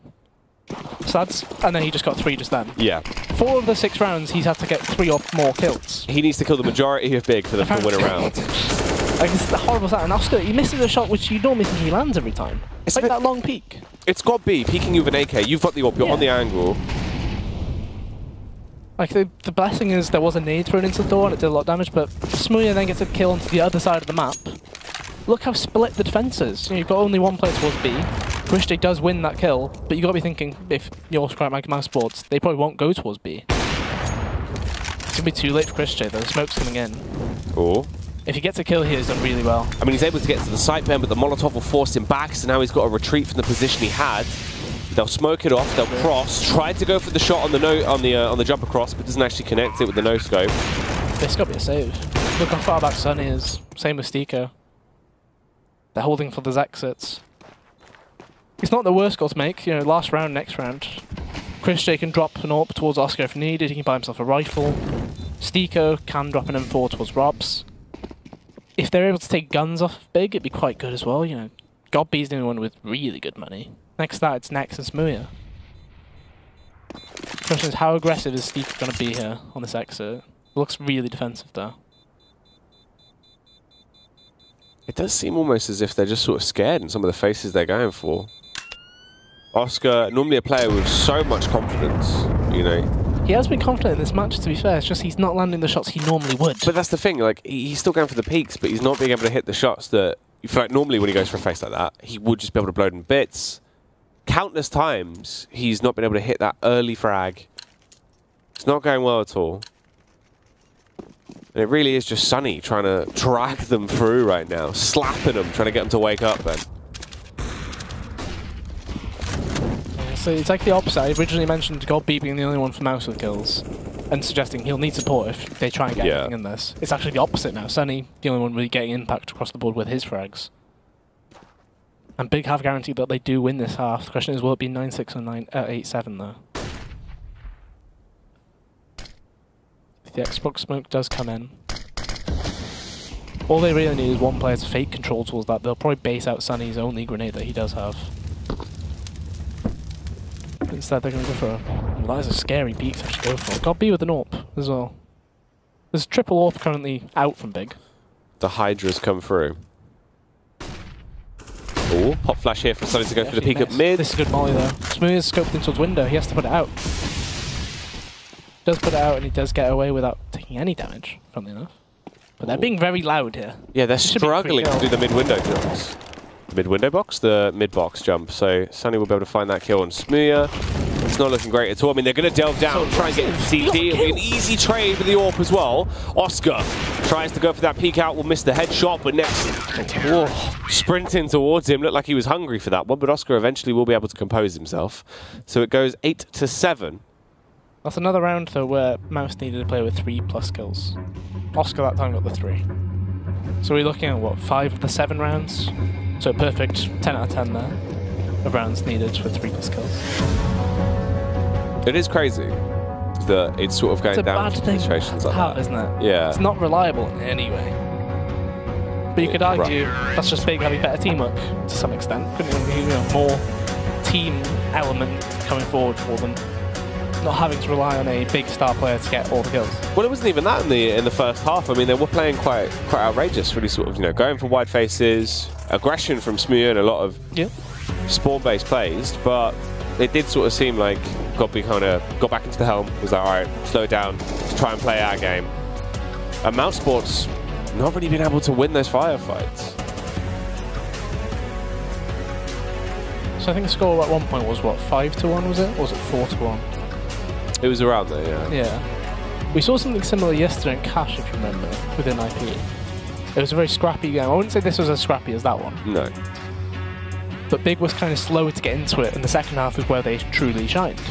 So that's, and then he just got 3 just then. Yeah. 4 of the 6 rounds he's had to get 3 or more kills. He needs to kill the majority of Big for them to win a round. Like, it's the horrible stat. And Oscar, he misses a shot which you normally think he lands every time. It's like that long peek. It's got B, peeking you with an AK. You've got the AWP, you're on the angle. Like, the blessing is there was a nade thrown into the door and it did a lot of damage, but Smooya then gets a kill onto the other side of the map. Look how split the defense is. You know, you've got only 1 player towards B. Chris J does win that kill, but you've got to be thinking, if you're Scrap mousesports, they probably won't go towards B. It's going to be too late for Chris J though, the smoke's coming in. Oh. If he gets a kill here, he's done really well. I mean, he's able to get to the site bend, but the Molotov will force him back, so now he's got to retreat from the position he had. They'll smoke it off, they'll cross, try to go for the shot on the jump across, but doesn't actually connect it with the no-scope. This got to be a save. Look how far back Sunny is. Same with Stico. They're holding for those exits. It's not the worst goal to make, you know, last round, next round. Chris J can drop an AWP towards Oscar if needed, he can buy himself a rifle. Stico can drop an M4 towards Robs. If they're able to take guns off Big, it'd be quite good as well, you know. God B's the only one with really good money. Next to that, it's Nex and Smooya. The question is, how aggressive is Stico going to be here on this exit? It looks really defensive there. It does seem almost as if they're just sort of scared in some of the faces they're going for. Oscar, normally a player with so much confidence, you know. He has been confident in this match, to be fair. It's just he's not landing the shots he normally would. But that's the thing, like, he's still going for the peaks, but he's not being able to hit the shots that you feel like normally when he goes for a face like that, he would just be able to blow it in bits. Countless times, he's not been able to hit that early frag. It's not going well at all. And it really is just Sunny trying to drag them through right now, slapping them, trying to get them to wake up then. So it's like the opposite. I originally mentioned God B being the only one for mouse with kills, and suggesting he'll need support if they try and get anything in this. It's actually the opposite now. Sunny, the only one really getting impact across the board with his frags. And Big have guaranteed that they do win this half. The question is, will it be 9-6 or 8-7 though? If the Xbox smoke does come in, all they really need is 1 player to fake control towards that. They'll probably base out Sunny's only grenade that he does have. Instead, they're going to go for a... Well, that is a scary peak to actually go for. Got B with an AWP as well. There's triple AWP currently out from Big. The Hydra's come through. Oh, pop flash here for Sunny to go for the peak at mid. This is good molly though. Smooth is scoped into his window. He has to put it out. Does put it out and he does get away without taking any damage, funnily enough. But they're being very loud here. Yeah, they're struggling to do the mid-window jumps. Mid-window box? The mid-box jump. So Sunny will be able to find that kill on Smooya. It's not looking great at all. I mean, they're going to delve down, try and get CT. It'll be an easy trade with the AWP as well. Oscar tries to go for that peek out, will miss the headshot, but next, sprinting towards him. Looked like he was hungry for that one, but Oscar eventually will be able to compose himself. So it goes 8-7. That's another round, though, where Mouse needed to play with 3+ kills. Oscar that time got the 3. So we're looking at, what, 5 of the 7 rounds? So a perfect 10 out of 10 there. of rounds needed for 3 kills. It is crazy that it's sort of going down to situations like that, isn't it? Yeah. It's not reliable in any way. But you could argue that's just Big having better teamwork to some extent. Couldn't you know, more team element coming forward for them, not having to rely on a big star player to get all the kills. Well, it wasn't even that in the first half. I mean, they were playing quite outrageous, really sort of, you know, going for wide faces, aggression from Smu and a lot of spawn-based plays, but it did sort of seem like Godby kind of got back into the helm, was like, all right, slow it down, let's try and play our game. And mousesports not really been able to win those firefights. So I think the score at one point was, what, 5-1 was it? Or was it 4-1? It was around there, yeah. Yeah. We saw something similar yesterday in Cash, if you remember, within IP. It was a very scrappy game. I wouldn't say this was as scrappy as that one. No. But Big was kind of slower to get into it, and the second half is where they truly shined.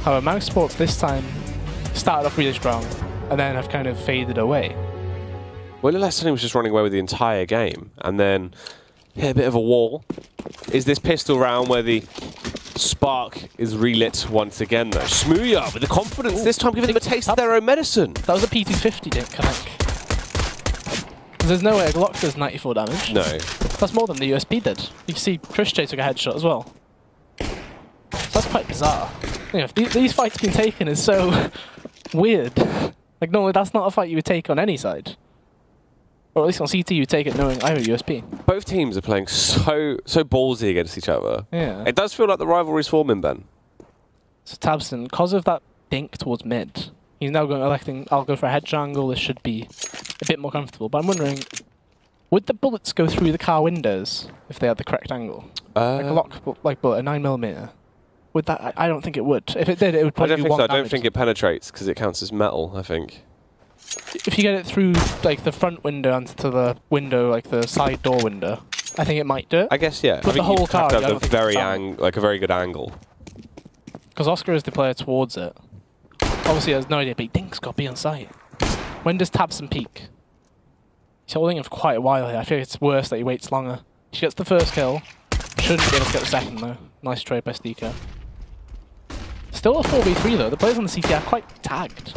However, mousesports this time started off really strong, and then have kind of faded away. Well, Leslie was just running away with the entire game, and then hit a bit of a wall. Is this pistol round where the spark is relit once again, though? Smooya with the confidence, this time giving them a taste of their own medicine. That was a P250 dink, I think. There's no way a Glock does 94 damage. No. That's more than the USP did. You can see Christian took a headshot as well. So that's quite bizarre. You know, these fights being taken is so weird. Like, normally that's not a fight you would take on any side. Or at least on CT you take it knowing I have a USP. Both teams are playing so ballsy against each other. Yeah. It does feel like the rivalry's forming, Ben. So Tabson, because of that dink towards mid, he's now electing, I'll go for a headshot angle, this should be a bit more comfortable. But I'm wondering, would the bullets go through the car windows if they had the correct angle? Like a lock bullet, a 9mm? Would that? I don't think it would. If it did, it would probably do 1 damage. I don't think it penetrates because it counts as metal, I think. If you get it through like the front window onto the window, like the side door window, I think it might do it. I guess, yeah. But the whole car, have to have a very good angle. Because Oscar is the player towards it. Obviously, he has no idea, but he thinks got to be on site. When does Tabson peak? He's holding it for quite a while here. I feel it's worse that he waits longer. She gets the first kill. Shouldn't be able to get the second, though. Nice trade by Stika. Still a 4v3, though. The players on the CT are quite tagged.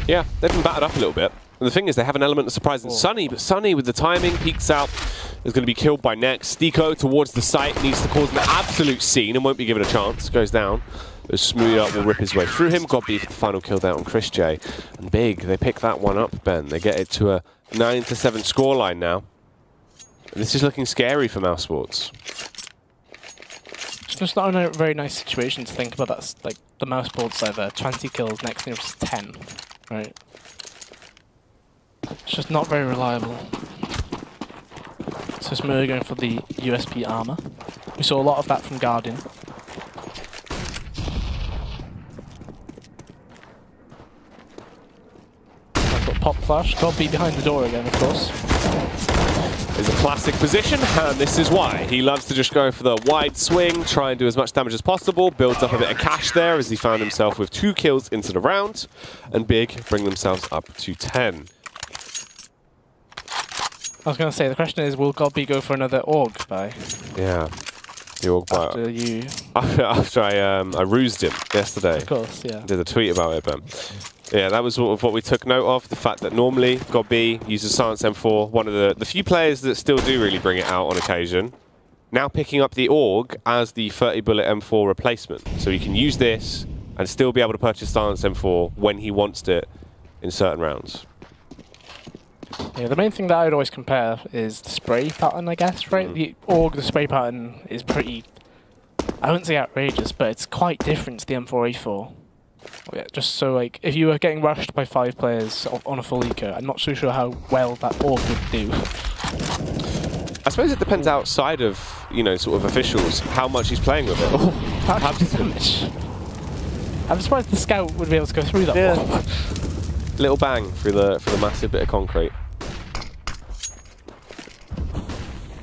Yeah, they've been battered up a little bit. And the thing is, they have an element of surprise in Sunny, but Sunny, with the timing, peeks out, is going to be killed by next. Stiko towards the site, needs to cause an absolute scene and won't be given a chance. Goes down. Smooya will rip his way through him. Godby for the final kill there on Chris J. And Big, they pick that one up, Ben. They get it to a 9-7 scoreline now. And this is looking scary for mousesports. It's just not a very nice situation to think about. That's like the mousesports side there. 20 kills, next thing is 10. Right? It's just not very reliable. So Smooya going for the USP armor. We saw a lot of that from Guardian. Pop flash. Godby behind the door again, of course. It's a classic position, and this is why. He loves to just go for the wide swing, try and do as much damage as possible, builds up a bit of cash there as he found himself with 2 kills into the round, and Big bring themselves up to 10. I was going to say, the question is, will Godby go for another AUG buy? Yeah. The AUG buy. After you... After I rused him yesterday. Of course, yeah. Did a tweet about it, Ben. Yeah, that was sort of what we took note of, the fact that normally Godby uses Silence M4, one of the few players that still do really bring it out on occasion. Now picking up the AUG as the 30-bullet M4 replacement. So he can use this and still be able to purchase Silence M4 when he wants it in certain rounds. Yeah, the main thing that I would always compare is the spray pattern, I guess, right? The AUG, the spray pattern is pretty, I wouldn't say outrageous, but it's quite different to the M4A4. Yeah, just so like, if you were getting rushed by 5 players on a full eco, I'm not so sure how well that AUG would do. I suppose it depends outside of, you know, sort of officials, how much he's playing with it. Oh, how damage. I'm surprised the scout would be able to go through that wall. Little bang through the massive bit of concrete.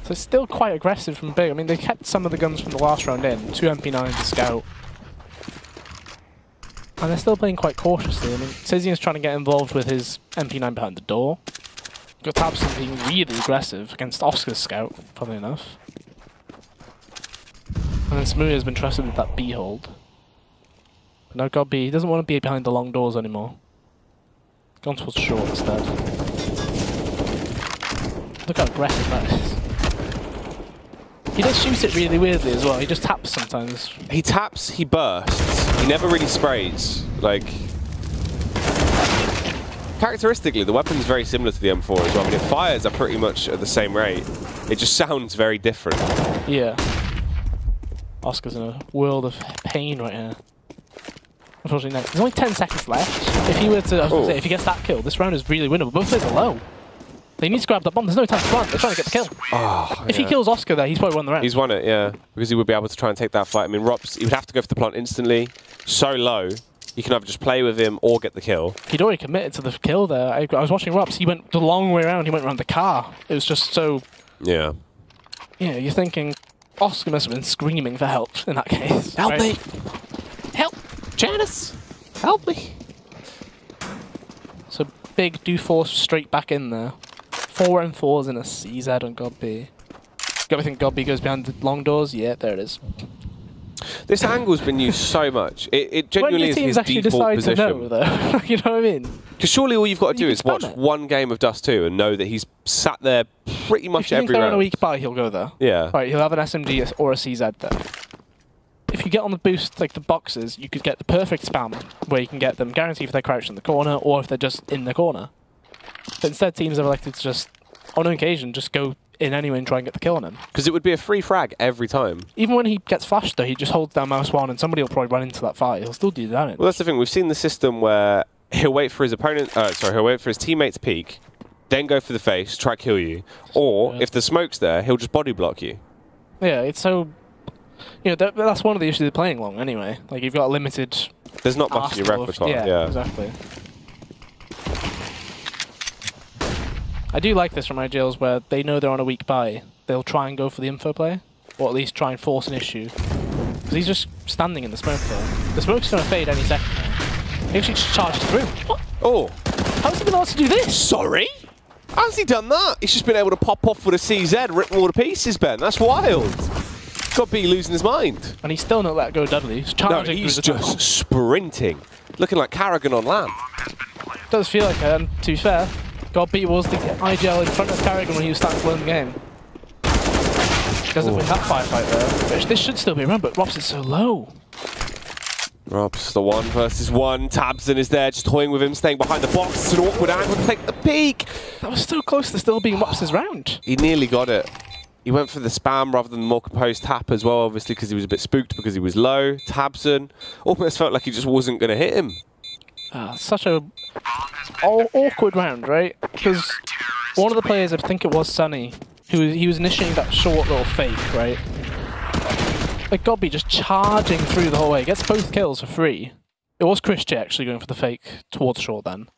So it's still quite aggressive from Big. I mean, they kept some of the guns from the last round in, 2 MP9s, a scout. And they're still playing quite cautiously. I mean, Cizian's trying to get involved with his MP9 behind the door. Got Tabson being really aggressive against Oscar's scout, funnily enough. And then Smoothie has been trusted with that B hold. But now God B, he doesn't want to be behind the long doors anymore. Gone towards short instead. Look how aggressive that is. He does shoot it really weirdly as well. He just taps sometimes. He taps, he bursts. He never really sprays. Like, characteristically, the weapon's very similar to the M4 as well. I mean, it fires at pretty much at the same rate. It just sounds very different. Yeah. Oscar's in a world of pain right here. Unfortunately, next. There's only 10 seconds left. If he were to, I was going to say, if he gets that kill, this round is really winnable. Both players are low. They need to grab that bomb. There's no time to plant. They're trying to get the kill. Oh, if he kills Oscar there, he's probably won the round. He's won it, yeah. Because he would be able to try and take that fight. I mean, Rops, he would have to go for the plant instantly. So low, you can either just play with him or get the kill. He'd already committed to the kill there. I was watching Rops. He went the long way around. He went around the car. It was just so... Yeah. Yeah, you're thinking Oscar must have been screaming for help in that case. Help me! Help! Janice! Help me! So Big do force straight back in there. 4 and 4s in a CZ on God B. Got to think God B goes behind the long doors? Yeah, there it is. This angle's been used so much. It genuinely is his default position. To know, though. You know what I mean? Because surely all you've got to do is watch one game of Dust2 and know that he's sat there pretty much every round. If you think they're on a weak buy, he'll go there. Yeah. Right, he'll have an SMG or a CZ there. If you get on the boost, like the boxes, you could get the perfect spam where you can get them guaranteed if they're crouched in the corner or if they're just in the corner. But instead, teams have elected to just, on occasion, just go in anyway and try and get the kill on him. Because it would be a free frag every time. Even when he gets flashed, though, he just holds down mouse 1 and somebody will probably run into that fight. He'll still do damage. Well, that's the thing. We've seen the system where he'll wait for his opponent, he'll wait for his teammate to peek, then go for the face, try to kill you. Or, if the smoke's there, he'll just body block you. Yeah, it's so... You know, that's one of the issues of playing long anyway. Like, you've got a limited... There's not much in your repertoire. Yeah, exactly. I do like this from IGLs where they know they're on a weak buy. They'll try and go for the info play, or at least try and force an issue. Because he's just standing in the smoke there. The smoke's going to fade any second now. He actually just charges through. What? Oh. How's he been able to do this? Sorry? How's he done that? He's just been able to pop off with a CZ, rip them all to pieces, Ben. That's wild. Got to be losing his mind. And he's still not let go Dudley. He's charging he's just sprinting. Looking like Carrigan on land. Does feel like it, and to be fair, God B was the IGL in front of Carrigan when he was starting to learn the game. Doesn't win that firefight there. Which this should still be around, but Robs is so low. Robs, the 1 versus 1. Tabson is there, just toying with him, staying behind the box. It's an awkward angle to take the peek. That was so close to still being Robs' round. He nearly got it. He went for the spam rather than the more composed tap as well, obviously, because he was a bit spooked because he was low. Tabson almost felt like he just wasn't going to hit him. Such a awkward round, right? Because one of the players, I think it was Sunny, he was initiating that short little fake, right? Like Gobby just charging through the whole way. Gets both kills for free. It was Chris J actually going for the fake towards short then.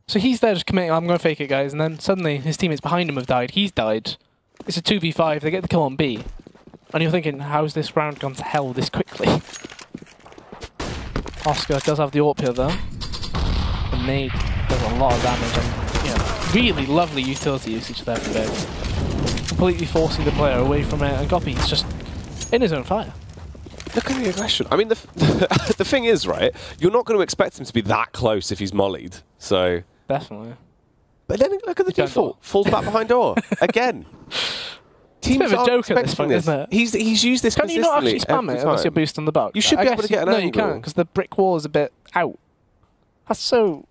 So he's there just committing, I'm going to fake it, guys. And then suddenly his teammates behind him have died. He's died. It's a 2v5. They get the kill on B. And you're thinking, how's this round gone to hell this quickly? Oscar does have the AWP here though. The nade does a lot of damage. And, yeah, really lovely utility usage there for Big. Completely forcing the player away from it. And Goppy's just in his own fire. Look at the aggression. I mean, the thing is, right, you're not going to expect him to be that close if he's mollied. So definitely. But then look at the default. Falls back behind door. Again. It's a bit of a joke at this point, isn't it? He's used this consistently. Can you not actually spam it unless you're boosting the box? You should be able to get an angle. No, you can't, because the brick wall is a bit out. That's so...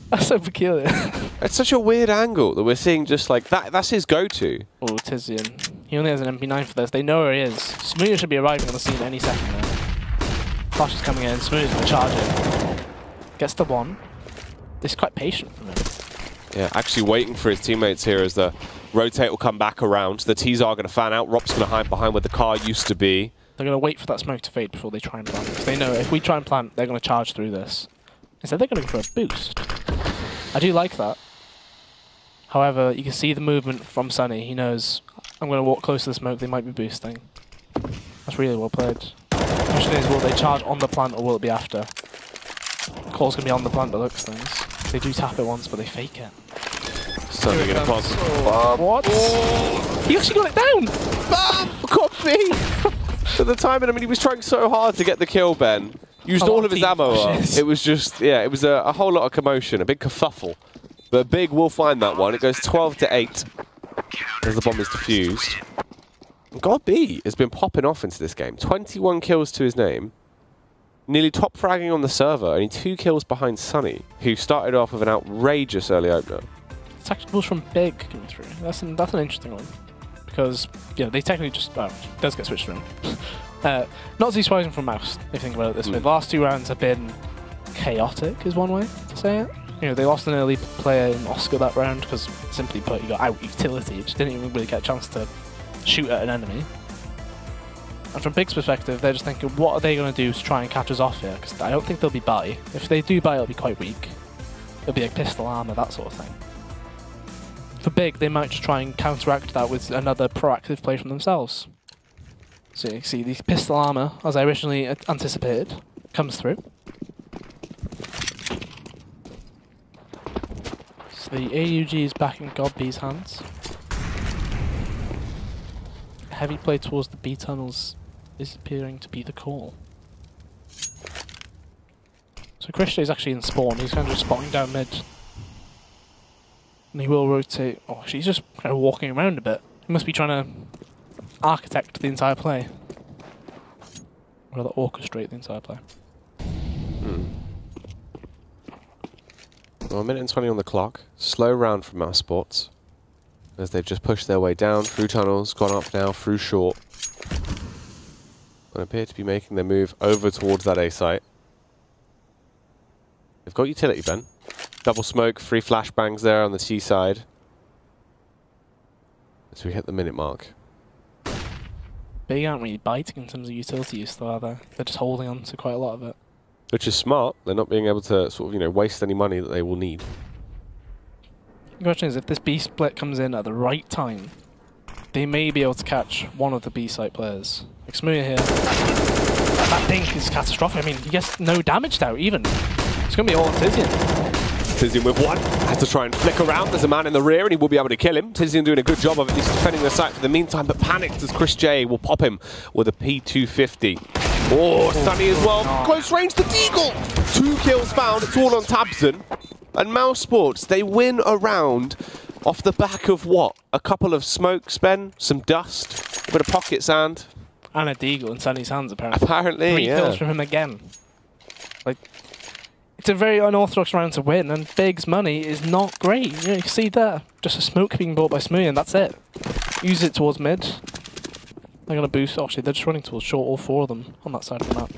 that's so peculiar. It's such a weird angle that we're seeing just like that. That's his go-to. Oh, Tizian. He only has an MP9 for this. They know where he is. Smoothie should be arriving on the scene any second now. Flash is coming in. Smoothie's going to charge it. Gets the 1. This is quite patient from him. Yeah, actually waiting for his teammates here as the rotate will come back around. The T's are going to fan out. Rob's going to hide behind where the car used to be. They're going to wait for that smoke to fade before they try and plant. Because they know if we try and plant, they're going to charge through this. Instead, they're going to go for a boost. I do like that. However, you can see the movement from Sunny. He knows, I'm going to walk close to the smoke. They might be boosting. That's really well played. The question is, will they charge on the plant or will it be after? The call's going to be on the plant, but looks things. They do tap it once, but they fake it. Suddenly going to pop. What? Oh. He actually got it down! Got be. At the time, I mean, he was trying so hard to get the kill, Ben. Used all of his ammo up. It was just, yeah, it was a whole lot of commotion, a big kerfuffle. But Big will find that one. It goes 12-8 as the bomb is defused. God B has been popping off into this game. 21 kills to his name. Nearly top fragging on the server. Only 2 kills behind Sunny, who started off with an outrageous early opener. Tacticals from Big coming through. That's an interesting one. Because, yeah, they technically just... Oh, it does get switched around. Not too surprising from Mouse, if you think about it this way. The last 2 rounds have been chaotic, is one way to say it. You know, they lost an early player in Oscar that round because, simply put, he got out utility. He just didn't even really get a chance to shoot at an enemy. And from Big's perspective, they're just thinking, what are they going to do to try and catch us off here? Because I don't think they'll be buy. If they do buy, it'll be quite weak. It'll be like pistol armor, that sort of thing. For Big, they might just try and counteract that with another proactive play from themselves. So you see, the pistol armor, as I originally anticipated, comes through. So the AUG is back in God B's hands. Heavy play towards the B tunnels is appearing to be the call. So Christian is actually in spawn, he's kind of just spotting down mid. And he will rotate. Oh, actually, he's just kind of walking around a bit. He must be trying to architect the entire play. Or rather, orchestrate the entire play. Well, 1:20 on the clock. Slow round from mousesports, as they've just pushed their way down through tunnels, gone up now through short, and appear to be making their move over towards that A site. They've got utility, Ben. Double smoke, 3 flashbangs there on the T side. As we hit the minute mark. Big aren't really biting in terms of utility use, though, are they? They're just holding on to quite a lot of it. Which is smart. They're not being able to sort of, you know, waste any money that they will need. The question is, if this B split comes in at the right time, they may be able to catch one of the B site players. Like Smooya here. That dink is catastrophic. I mean, he gets no damage now, even. It's going to be all on Tizian. Tizian with 1. Has to try and flick around. There's a man in the rear and he will be able to kill him. Tizian doing a good job of at least defending the site for the meantime, but panicked as Chris J will pop him with a P250. Oh, Sunny as well. Oh. Close range to Deagle. 2 kills found. It's all on Tabson. And mousesports, they win a round off the back of what? A couple of smokes, Ben? Some dust? A bit of pocket sand? And a Deagle in Sunny's hands, apparently. Apparently, 3 kills from him again. Like, it's a very unorthodox round to win, and Big's money is not great. You know, you can see there. Just a smoke being bought by Smooya, and that's it. Use it towards mid. They're going to boost. Actually, they're just running towards short, all 4 of them on that side of the map.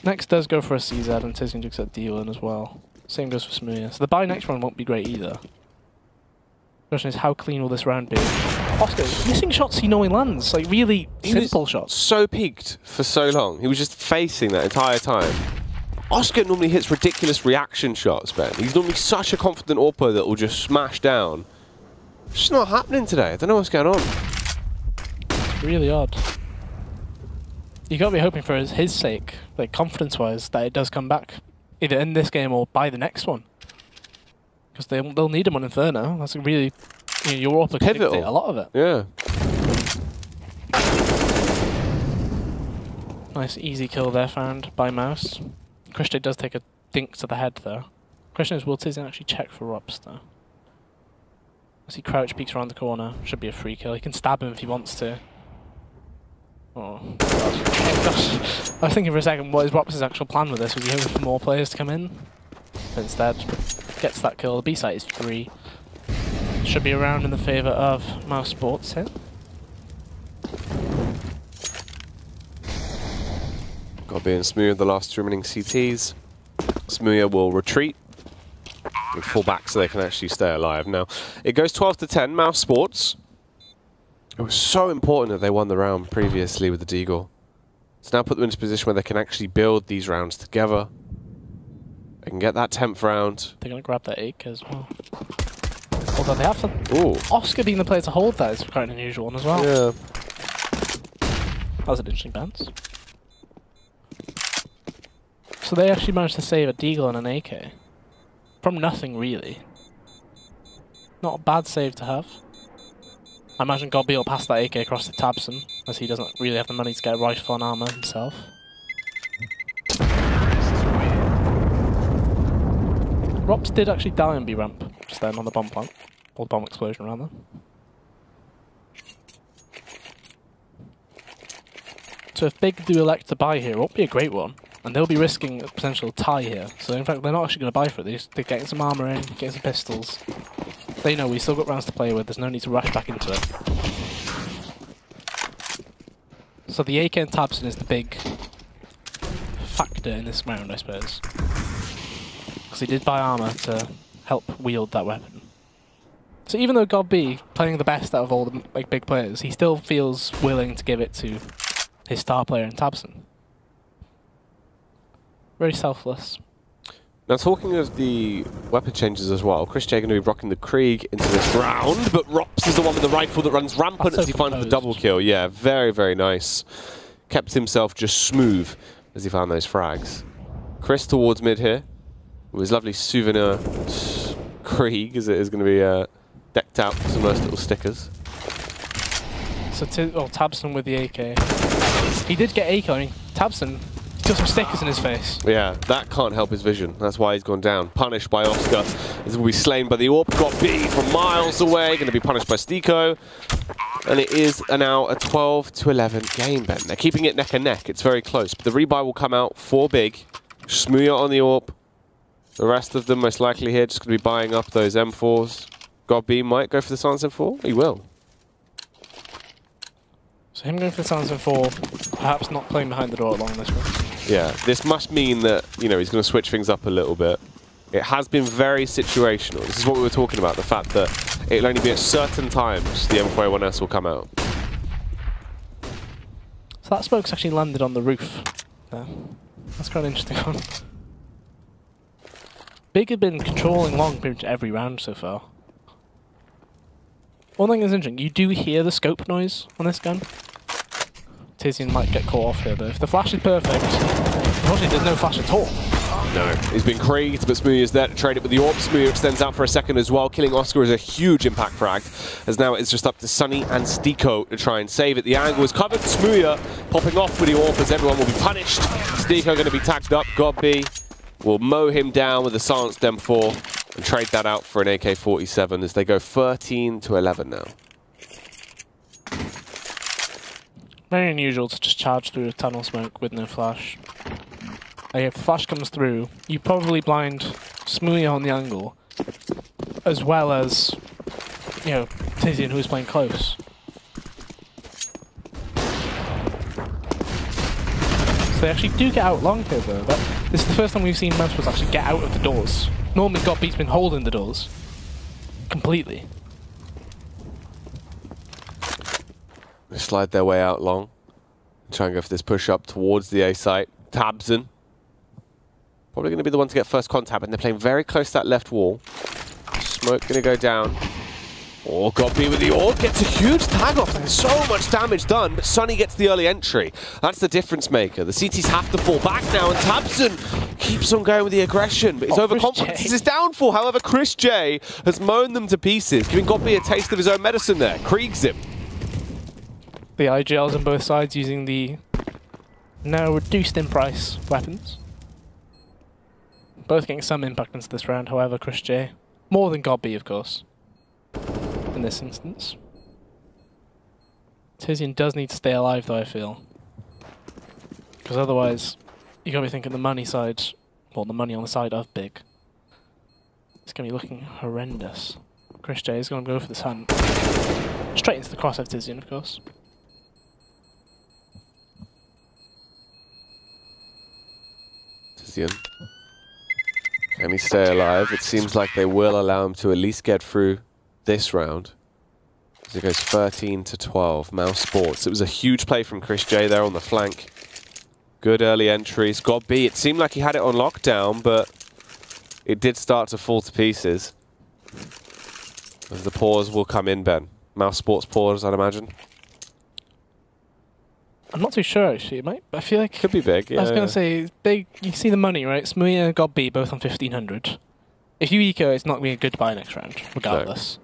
Next does go for a CZ, and Tizian just at deal in as well. Same goes for Smooya. So the buy next round won't be great either. The question is, how clean will this round be? Oscar, missing shots he normally lands. Like, really simple shots. So peaked for so long. He was just facing that entire time. Oscar normally hits ridiculous reaction shots, Ben. He's normally such a confident AWPer that will just smash down. It's just not happening today. I don't know what's going on. It's really odd. You got to be hoping for his sake, like confidence-wise, that it does come back, either in this game or by the next one. Because they'll need him on Inferno. That's really, you know, your AWPer can dictate a lot of it. Yeah. Nice easy kill there found by Mouse. Christian does take a dink to the head though. Question is, will Tizian actually check for Rups though? As he crouch peeks around the corner, should be a free kill. He can stab him if he wants to. Oh gosh. I was thinking for a second, what is Rups' actual plan with this? Was he hoping for more players to come in? But instead, gets that kill. The B site is 3. Should be around in the favour of mousesports here. Got being Smooya the last 2 remaining CTs. Smooya will retreat and fall back so they can actually stay alive. Now, it goes 12-10, mousesports. It was so important that they won the round previously with the Deagle. It's now put them into a position where they can actually build these rounds together. They can get that 10th round. They're going to grab that 8 as well. Although they have to... Ooh. Oscar being the player to hold that is quite an unusual one as well. Yeah. That was an interesting bounce. So they actually managed to save a Deagle and an AK. From nothing, really. Not a bad save to have. I imagine Godby will pass that AK across to Tabson, as he doesn't really have the money to get a rifle and armor himself. Rops did actually die on B ramp just then on the bomb plant, or the bomb explosion rather. So if Big do elect to buy here, it won't be a great one, and they'll be risking a potential tie here. So in fact, they're not actually going to buy for it. They're getting some armor in, getting some pistols. They know we still got rounds to play with. There's no need to rush back into it. So the AK and Tabson is the big factor in this round, I suppose. Because he did buy armor to help wield that weapon. So even though Godby playing the best out of all the big players, he still feels willing to give it to his star player in Tabson. Very selfless. Now, talking of the weapon changes as well, Chris J going to be rocking the Krieg into this round, but Rops is the one with the rifle that runs rampant as he finds the double kill. Yeah, very, very nice. Kept himself just smooth as he found those frags. Chris towards mid here, with his lovely souvenir Krieg, as it is going to be decked out with some nice little stickers. So Tabson with the AK. He did get AK. I mean, Tabson got some stickers in his face. Yeah, that can't help his vision. That's why he's gone down. Punished by Oscar. This will be slain by the AWP. Got B from miles away. Going to be punished by Stiko. And it is now a 12-11 game, Ben. They're keeping it neck and neck. It's very close. But the rebuy will come out for Big. Smooya on the AWP. The rest of them most likely here just going to be buying up those M4s. God B might go for the Silence M4. He will. So him going for the Silence M4, perhaps not playing behind the door along this one. Yeah, this must mean that, you know, he's going to switch things up a little bit. It has been very situational. This is what we were talking about, the fact that it'll only be at certain times the M4A1S will come out. So that smoke's actually landed on the roof there. That's quite an interesting one. Big had been controlling long pretty much every round so far. One thing that's interesting, you do hear the scope noise on this gun. Tizian might get caught off here though. If the flash is perfect, unfortunately there's no flash at all. No, he's been Krieged, but Smooya is there to trade it with the AWP. Smooya extends out for a second as well. Killing Oscar is a huge impact frag, as now it's just up to Sunny and Stiko to try and save it. The angle is covered. Smooya popping off with the AWP as everyone will be punished. Stiko going to be tagged up. Godby will mow him down with a silenced M4 and trade that out for an AK-47 as they go 13-11 now. Very unusual to just charge through a tunnel smoke with no flash. Like if the flash comes through, you probably blind Smooya on the angle, as well as, you know, Tizian who's playing close. So they actually do get out long here though. This is the first time we've seen mousesports actually get out of the doors. Normally Godby's been holding the doors completely. They slide their way out long. Try and go for this push up towards the A site. Tabson. Probably going to be the one to get first contact, and they're playing very close to that left wall. Smoke going to go down. Oh, Godby with the AWP gets a huge tag off. There's so much damage done, but Sunny gets the early entry. That's the difference maker. The CTs have to fall back now, and Tabson keeps on going with the aggression, but his overconfidence is his downfall. However, Chris J has mown them to pieces, giving Godby a taste of his own medicine there. Kriegs him. The IGLs on both sides using the now reduced in price weapons. Both getting some impact into this round, however, Chris J. More than Godby, of course, in this instance. Tizian does need to stay alive, though, I feel. Because otherwise, you got to be thinking the money side, well, the money on the side of Big. It's going to be looking horrendous. Chris J is going to go for this hunt. Straight into the cross of Tizian, of course. Tizian. Can he stay alive? It seems like they will allow him to at least get through this round. As it goes 13-12. mousesports. It was a huge play from Chris J there on the flank. Good early entries. Godby, it seemed like he had it on lockdown, but it did start to fall to pieces. As the pause will come in, Ben. mousesports pause, I'd imagine. I'm not too sure, actually. It might, I feel like... Could be big, yeah. I was going to say, Big, you see the money, right? Smooya and Godby both on 1,500. If you eco, it's not going to be a good buy next round, regardless.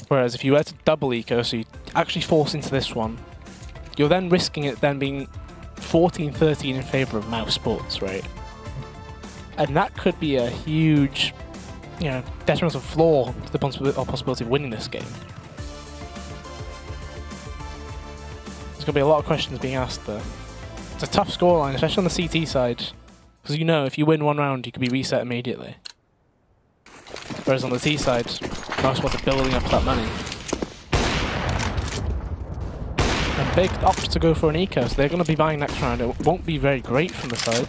Whereas if you were to double eco, so you actually force into this one, you're then risking it then being 14-13 in favour of mousesports, right? And that could be a huge, you know, detrimental flaw to the possibility of winning this game. There's going to be a lot of questions being asked there. It's a tough scoreline, especially on the CT side, because you know if you win one round, you could be reset immediately. Whereas on the T side, mousesports are building up that money. And Big opts to go for an eco, so they're going to be buying next round. It won't be very great from the side.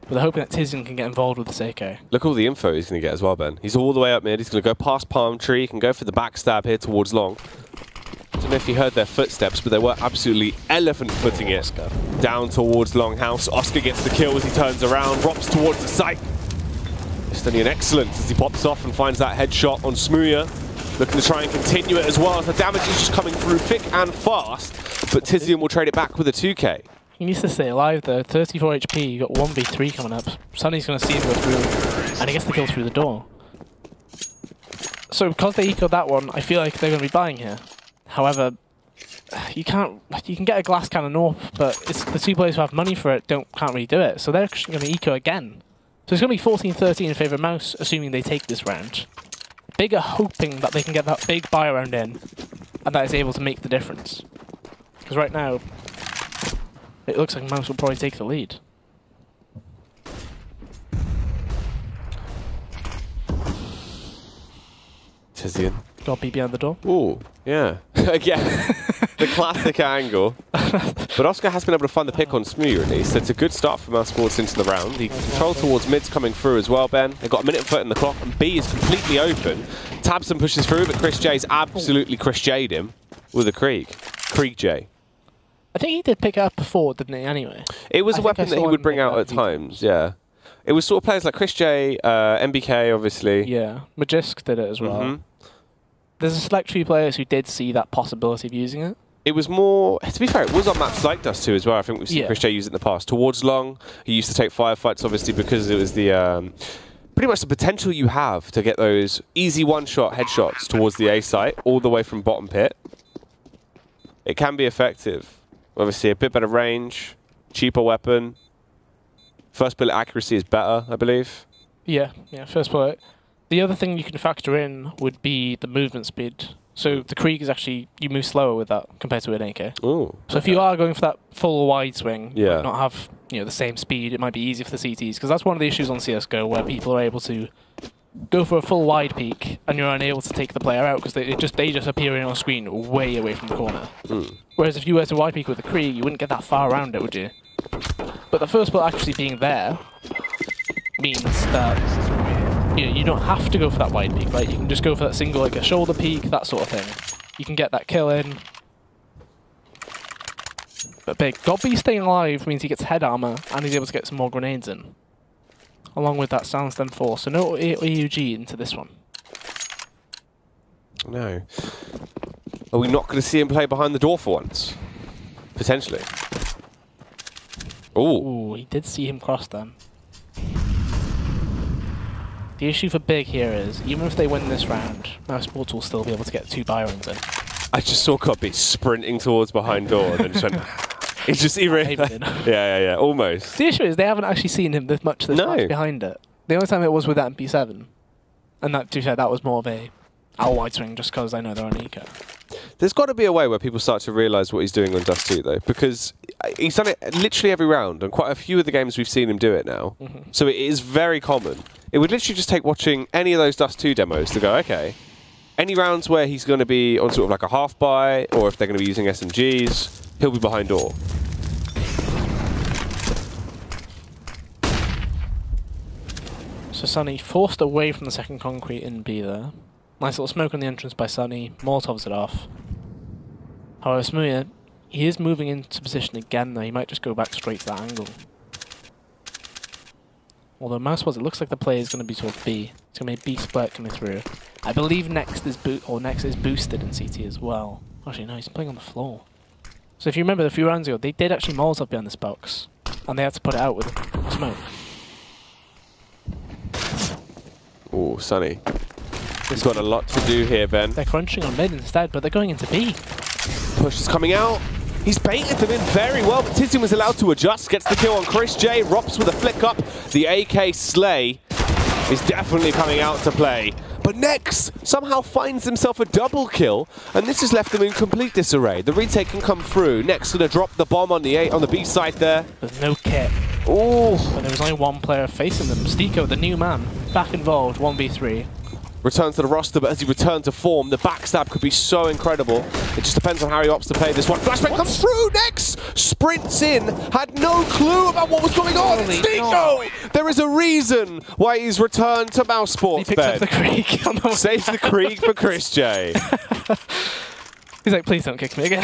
But they're hoping that Tizian can get involved with this AK. Look at all the info he's going to get as well, Ben. He's all the way up mid. He's going to go past Palm Tree. He can go for the backstab here towards Long. I don't know if you heard their footsteps, but they were absolutely elephant-footing it down towards Longhouse. Oscar gets the kill as he turns around, drops towards the site. Estonian excellent as he pops off and finds that headshot on Smuya. Looking to try and continue it as well, as the damage is just coming through thick and fast. But Tizian will trade it back with a 2K. He needs to stay alive though. 34 HP, you got 1v3 coming up. Sunny's going to see him go through, and he gets the kill through the door. So because they ecoed that one, I feel like they're going to be buying here. However, you can get a glass cannon off, but it's the two players who have money for it can't really do it. So they're actually going to eco again. So it's going to be 14-13 in favour of Mouse, assuming they take this round. Big are hoping that they can get that big buy round in, and that is able to make the difference. Because right now, it looks like Mouse will probably take the lead. Tizian. Got B behind the door. Ooh, yeah. Again, the classic angle. But Oscar has been able to find the pick on Smu at least. It's a good start for mousesports into the round. The control towards mid's coming through as well, Ben. They've got a minute foot in the clock, and B is completely open. Tabson pushes through, but Chris J's absolutely Chris J'd him with a Krieg. Krieg J. I think he did pick it up before, didn't he, anyway? It was a weapon that he would bring out at times, yeah. It was sort of players like Chris J, MBK, obviously. Yeah, Magisk did it as well. There's a select few players who did see that possibility of using it. It was more, to be fair, it was on maps like Dust2 as well. I think we've seen Chris J use it in the past. Towards Long, he used to take firefights, obviously, because it was the pretty much the potential you have to get those easy one-shot headshots towards the A site, all the way from bottom pit. It can be effective. Obviously, a bit better range, cheaper weapon. First bullet accuracy is better, I believe. Yeah, first bullet. The other thing you can factor in would be the movement speed. So the Krieg is actually, you move slower with that compared to an AK. Ooh, so if you are going for that full wide swing, you yeah, might not have the same speed, it might be easier for the CTs, because that's one of the issues on CSGO where people are able to go for a full wide peek and you're unable to take the player out because they just appear in on screen way away from the corner. Whereas if you were to wide peek with the Krieg, you wouldn't get that far around it, would you? But the first bullet actually being there means that you don't have to go for that wide peek, right? You can just go for that single, like a shoulder peek, that sort of thing. You can get that kill in. But Big, Gobby staying alive means he gets head armor and he's able to get some more grenades in. Along with that Silence Them 4, so no AUG into this one. No. Are we not going to see him play behind the door for once? Potentially. Ooh, he did see him cross them. The issue for Big here is, even if they win this round, mousesports will still be able to get 2 buy rounds in. I just saw Copy sprinting towards behind door and then just went... It's just even... yeah, almost. The issue is they haven't actually seen him this much behind it. The only time it was with that MP7. And that, to be fair, that was more of a wide swing just because I know they're on eco. There's got to be a way where people start to realise what he's doing on Dust2 though, because he's done it literally every round, and quite a few of the games we've seen him do it now. So it is very common. It would literally just take watching any of those Dust2 demos to go, okay, any rounds where he's going to be on sort of like a half buy, or if they're going to be using SMGs, he'll be behind door. So Sunny forced away from the second concrete in B there. Nice little smoke on the entrance by Sunny. Molotovs it off. However, Smuya, he is moving into position again though. He might just go back straight to that angle. Although mousesports, it looks like the play is going to be sort of B. It's going to be a B split coming through. I believe Next is boosted in CT as well. Actually, no, he's playing on the floor. So if you remember a few rounds ago, they did actually Molotov behind this box, and they had to put it out with smoke. Oh, Sunny. He's got a lot to do here, Ben. They're crunching on mid instead, but they're going into B. Push is coming out. He's baited them in very well, but Tizian was allowed to adjust. Gets the kill on Chris J. Rops with a flick up. The AK Slay is definitely coming out to play. But Nex somehow finds himself a double kill, and this has left them in complete disarray. The retake can come through. Nex gonna drop the bomb on the B side there. There's no kit. Oh! But there was only one player facing them. Stiko, the new man, back involved, 1v3. Returns to the roster, but as he returns to form, the backstab could be so incredible. It just depends on how he opts to play this one. Flashbang comes through, Nex sprints in, had no clue about what was going on. Stiko! There is a reason why he's returned to mousesports. He picks up the Krieg. Saves the Krieg for Chris J. He's like, please don't kick me again.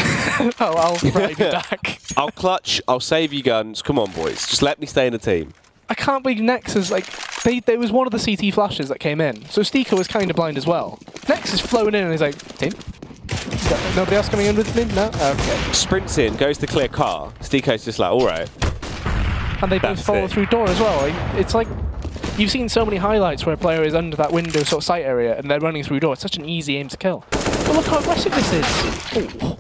I'll drive you back. I'll clutch, I'll save you guns. Come on, boys. Just let me stay in the team. I can't believe Nex is like... There was one of the CT flashes that came in, so Stiko was kind of blind as well. Nex is flown in and he's like, team? Nobody else coming in with me? No? Okay. Sprints in, goes to clear car. Stiko's just like, alright. And they both follow through door as well. It's like... You've seen so many highlights where a player is under that window sort of sight area and they're running through door. It's such an easy aim to kill. But look how aggressive this is. Ooh.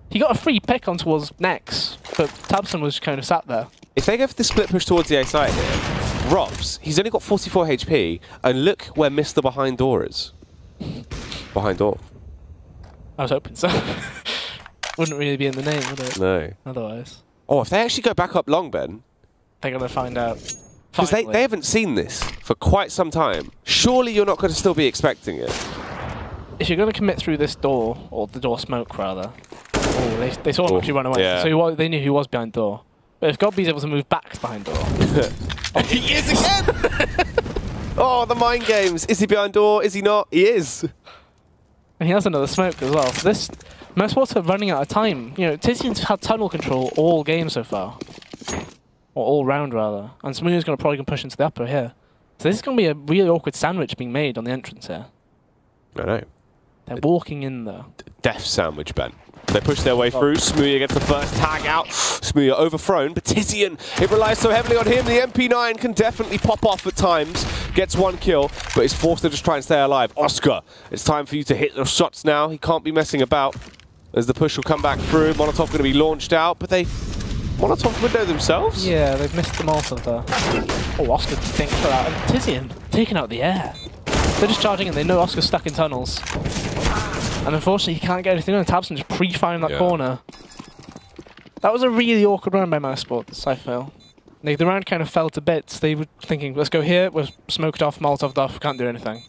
He got a free pick on towards Nex, but Tabson was kind of sat there. If they go for the split push towards the A side here, Robs, he's only got 44 HP, and look where Mr. Behind Door is. Behind Door. I was hoping so. Wouldn't really be in the name, would it? No. Otherwise. Oh, if they actually go back up long, Ben. They're going to find out. Because they haven't seen this for quite some time. Surely you're not going to still be expecting it. If you're going to commit through this door, or the door smoke rather, oh, they saw him actually run away. Yeah. So they knew he was behind door. But if Godby's able to move back behind door... Oh, he is again! Oh, the mind games. Is he behind door? Is he not? He is. And he has another smoke as well. So this... mousesports are running out of time. You know, Tizian's had tunnel control all game so far. Or all round, rather. And Smooth's going to probably push into the upper here. So this is going to be a really awkward sandwich being made on the entrance here. I know. They're walking in there. Death sandwich, Ben. They push their way through. Smoothie gets the first tag out. Smoothie overthrown, but Tizian, it relies so heavily on him. The MP9 can definitely pop off at times. Gets one kill, but is forced to just try and stay alive. Oscar, it's time for you to hit those shots now. He can't be messing about. As the push will come back through, Molotov going to be launched out, but they... Molotov window themselves? Yeah, they've missed the Molotov there. Oh, Oscar thinks for that. And Tizian taking out the air. They're just charging and they know Oscar's stuck in tunnels. And unfortunately, he can't get anything on. Tabson just pre-firing that corner. That was a really awkward run by mousesports, I feel. The round kind of fell to bits. They were thinking, let's go here, we're smoked off, Molotov off, can't do anything.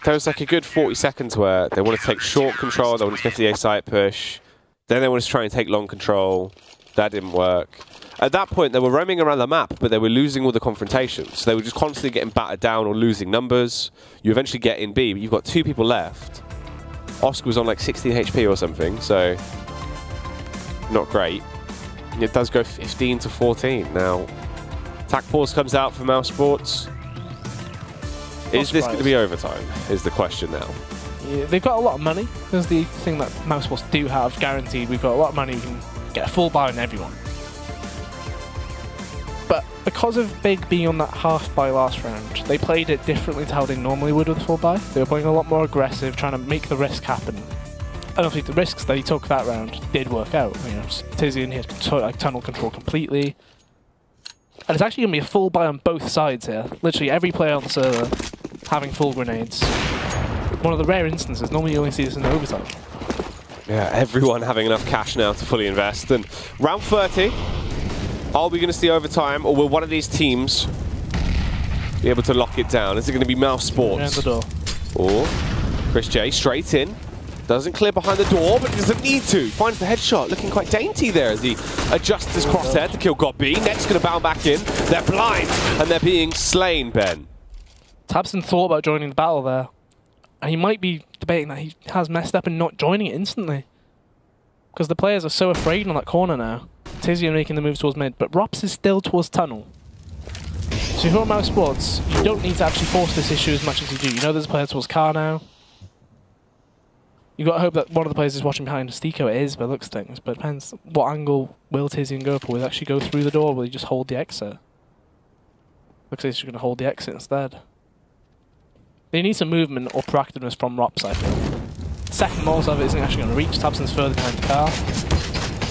There was like a good 40 seconds where they wanted to take short control, they wanted to go for the A site push. Then they wanted to try and take long control. That didn't work. At that point, they were roaming around the map, but they were losing all the confrontations. So they were just constantly getting battered down or losing numbers. You eventually get in B, but you've got 2 people left. Oscar was on like 16 HP or something, so not great. It does go 15 to 14 now. Attack pause comes out for mousesports. Is this going to be overtime? Is the question now. Yeah, they've got a lot of money. There's the thing that mousesports do have guaranteed. We've got a lot of money. We can get a full buy on everyone. But because of Big being on that half buy last round, they played it differently to how they normally would with a full buy. They were playing a lot more aggressive, trying to make the risk happen. And obviously the risks that he took that round did work out. You know, Tizian had tunnel control completely. And it's actually going to be a full buy on both sides here. Literally every player on the server having full grenades. One of the rare instances. Normally you only see this in overtime. Yeah, everyone having enough cash now to fully invest. And round 30, are we going to see overtime, or will one of these teams be able to lock it down? Is it going to be mousesports? Down the door. Or Chris J straight in. Doesn't clear behind the door, but doesn't need to. Finds the headshot, looking quite dainty there as he adjusts his crosshair to kill Godby. Next going to bound back in. They're blind, and they're being slain, Ben. Tabson thought about joining the battle there. And he might be debating that he has messed up and not joining it instantly. Because the players are so afraid on that corner now. Tizian making the move towards mid, but Rops is still towards tunnel. So if you're on mousesports, you don't need to actually force this issue as much as you do. You know there's a player towards car now. You've got to hope that one of the players is watching behind Stiko. It is by looks things, but it depends what angle will Tizian go for. Will he actually go through the door or will he just hold the exit? Looks like he's going to hold the exit instead. They need some movement or proactiveness from Rops, I feel. Second Molotov isn't actually going to reach. Tabson's further behind the car.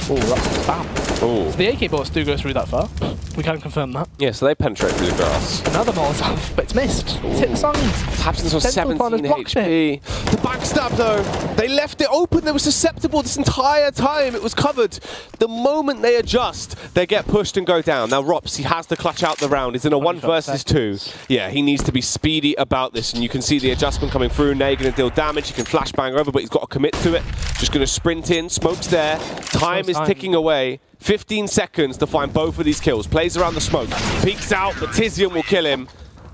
Oh, that's a bam. Oh. So the AK bullets do go through that far. We can confirm that. Yeah, so they penetrate through the grass. Another Molotov, but it's missed. It's hit the signs. Tabson's on 17 HP. The backstab, though, they left it open. They were susceptible this entire time. It was covered. The moment they adjust, they get pushed and go down. Now, Rops, he has to clutch out the round. He's in a 1 versus 2. Yeah, he needs to be speedy about this, and you can see the adjustment coming through. Now you're going to deal damage. He can flashbang over, but he's got to commit to it. Just going to sprint in. Smoke's there. Time is ticking away. 15 seconds to find both of these kills. Plays around the smoke. Peeks out, but Tizian will kill him.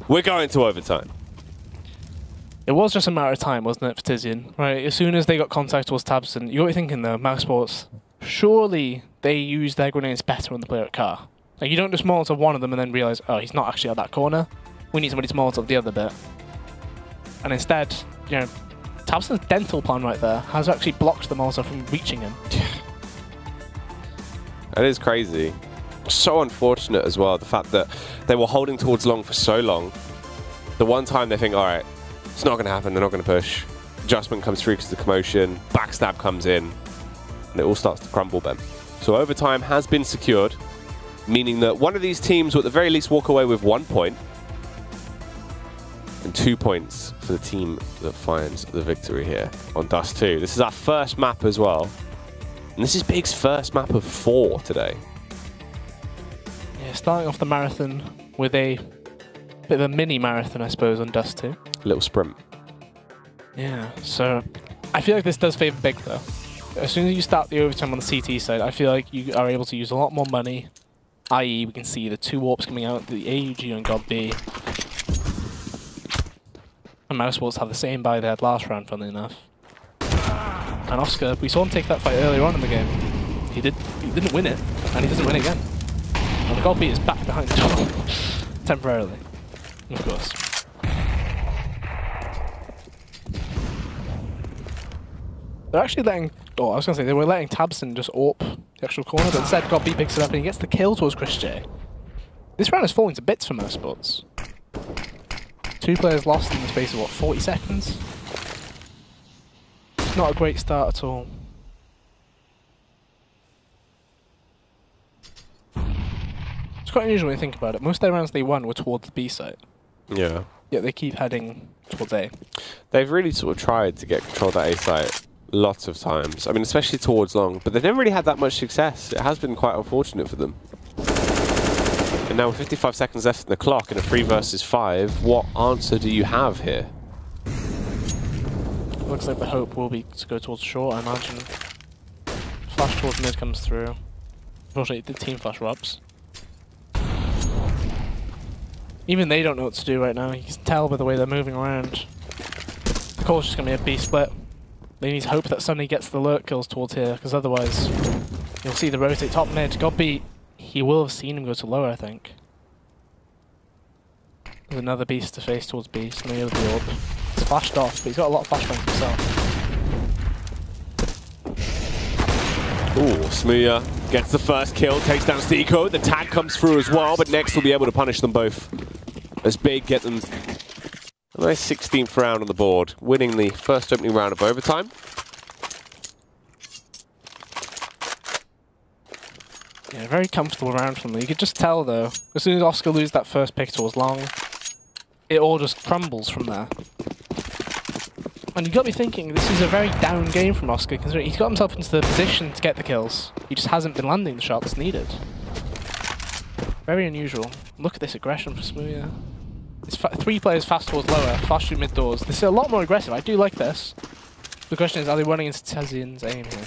We're going to overtime. It was just a matter of time, wasn't it, for Tizian? Right, as soon as they got contact towards Tabson, you got to be thinking, though, mousesports, surely they use their grenades better on the player at car. Like, you don't just Molotov one of them and then realise, oh, he's not actually at that corner. We need somebody to Molotov the other bit. And instead, you know, Tabson's dental plan right there has actually blocked the Molotov from reaching him. That is crazy. So unfortunate as well, the fact that they were holding towards long for so long. The one time they think, all right, it's not going to happen, they're not going to push. Adjustment comes through because of the commotion, backstab comes in, and it all starts to crumble then. So overtime has been secured, meaning that one of these teams will at the very least walk away with 1 point, and 2 points for the team that finds the victory here on Dust2. This is our first map as well. And this is Big's first map of 4 today. Yeah, starting off the marathon with a bit of a mini marathon, I suppose, on Dust2. A little sprint. Yeah, so I feel like this does favour Big, though. As soon as you start the overtime on the CT side, I feel like you are able to use a lot more money. I.e., we can see the 2 warps coming out, the AUG on God B. And mousesports have the same buy they had last round, funnily enough. And Oscar, we saw him take that fight earlier on in the game. He didn't win it, and he doesn't win it again. And the God B is back behind the door. Temporarily, of course. They're actually letting, I was going to say, they were letting Tabson just AWP the actual corner, but instead God B picks it up and he gets the kill towards Chris J. This round is falling to bits for mousesports. 2 players lost in the space of, what, 40 seconds? Not a great start at all. It's quite unusual when you think about it. Most of their rounds they won were towards the B site. Yeah. Yet they keep heading towards A. They've really sort of tried to get control of that A site lots of times. I mean, especially towards long, but they've never really had that much success. It has been quite unfortunate for them. And now with 55 seconds left in the clock in a 3 versus 5, what answer do you have here? Looks like the hope will be to go towards short, I imagine. Flash towards mid comes through. Unfortunately, the team flash Robs. Even they don't know what to do right now. You can tell by the way they're moving around. The call's just going to be a B split. They need to hope that somebody gets the lurk kills towards here, because otherwise you'll see the rotate top mid. God B, he will have seen him go to lower, I think. There's another beast to face towards B, so maybe the orb. He's flashed off, but he's got a lot of flashbangs himself. Ooh, Smooya gets the first kill, takes down Steeko. The tag comes through as well, but next will be able to punish them both. As Big get them a nice 16th round on the board, winning the first opening round of overtime. Yeah, very comfortable round from them. You could just tell, though, as soon as Oscar loses that first pick towards long, it all just crumbles from there. And you've got to be thinking, this is a very down game from Oscar, considering he's got himself into the position to get the kills. He just hasn't been landing the shots needed. Very unusual. Look at this aggression for Smooya. It's 3 players fast towards lower, flash through mid doors. This is a lot more aggressive. I do like this. The question is, are they running into Tizian's aim here?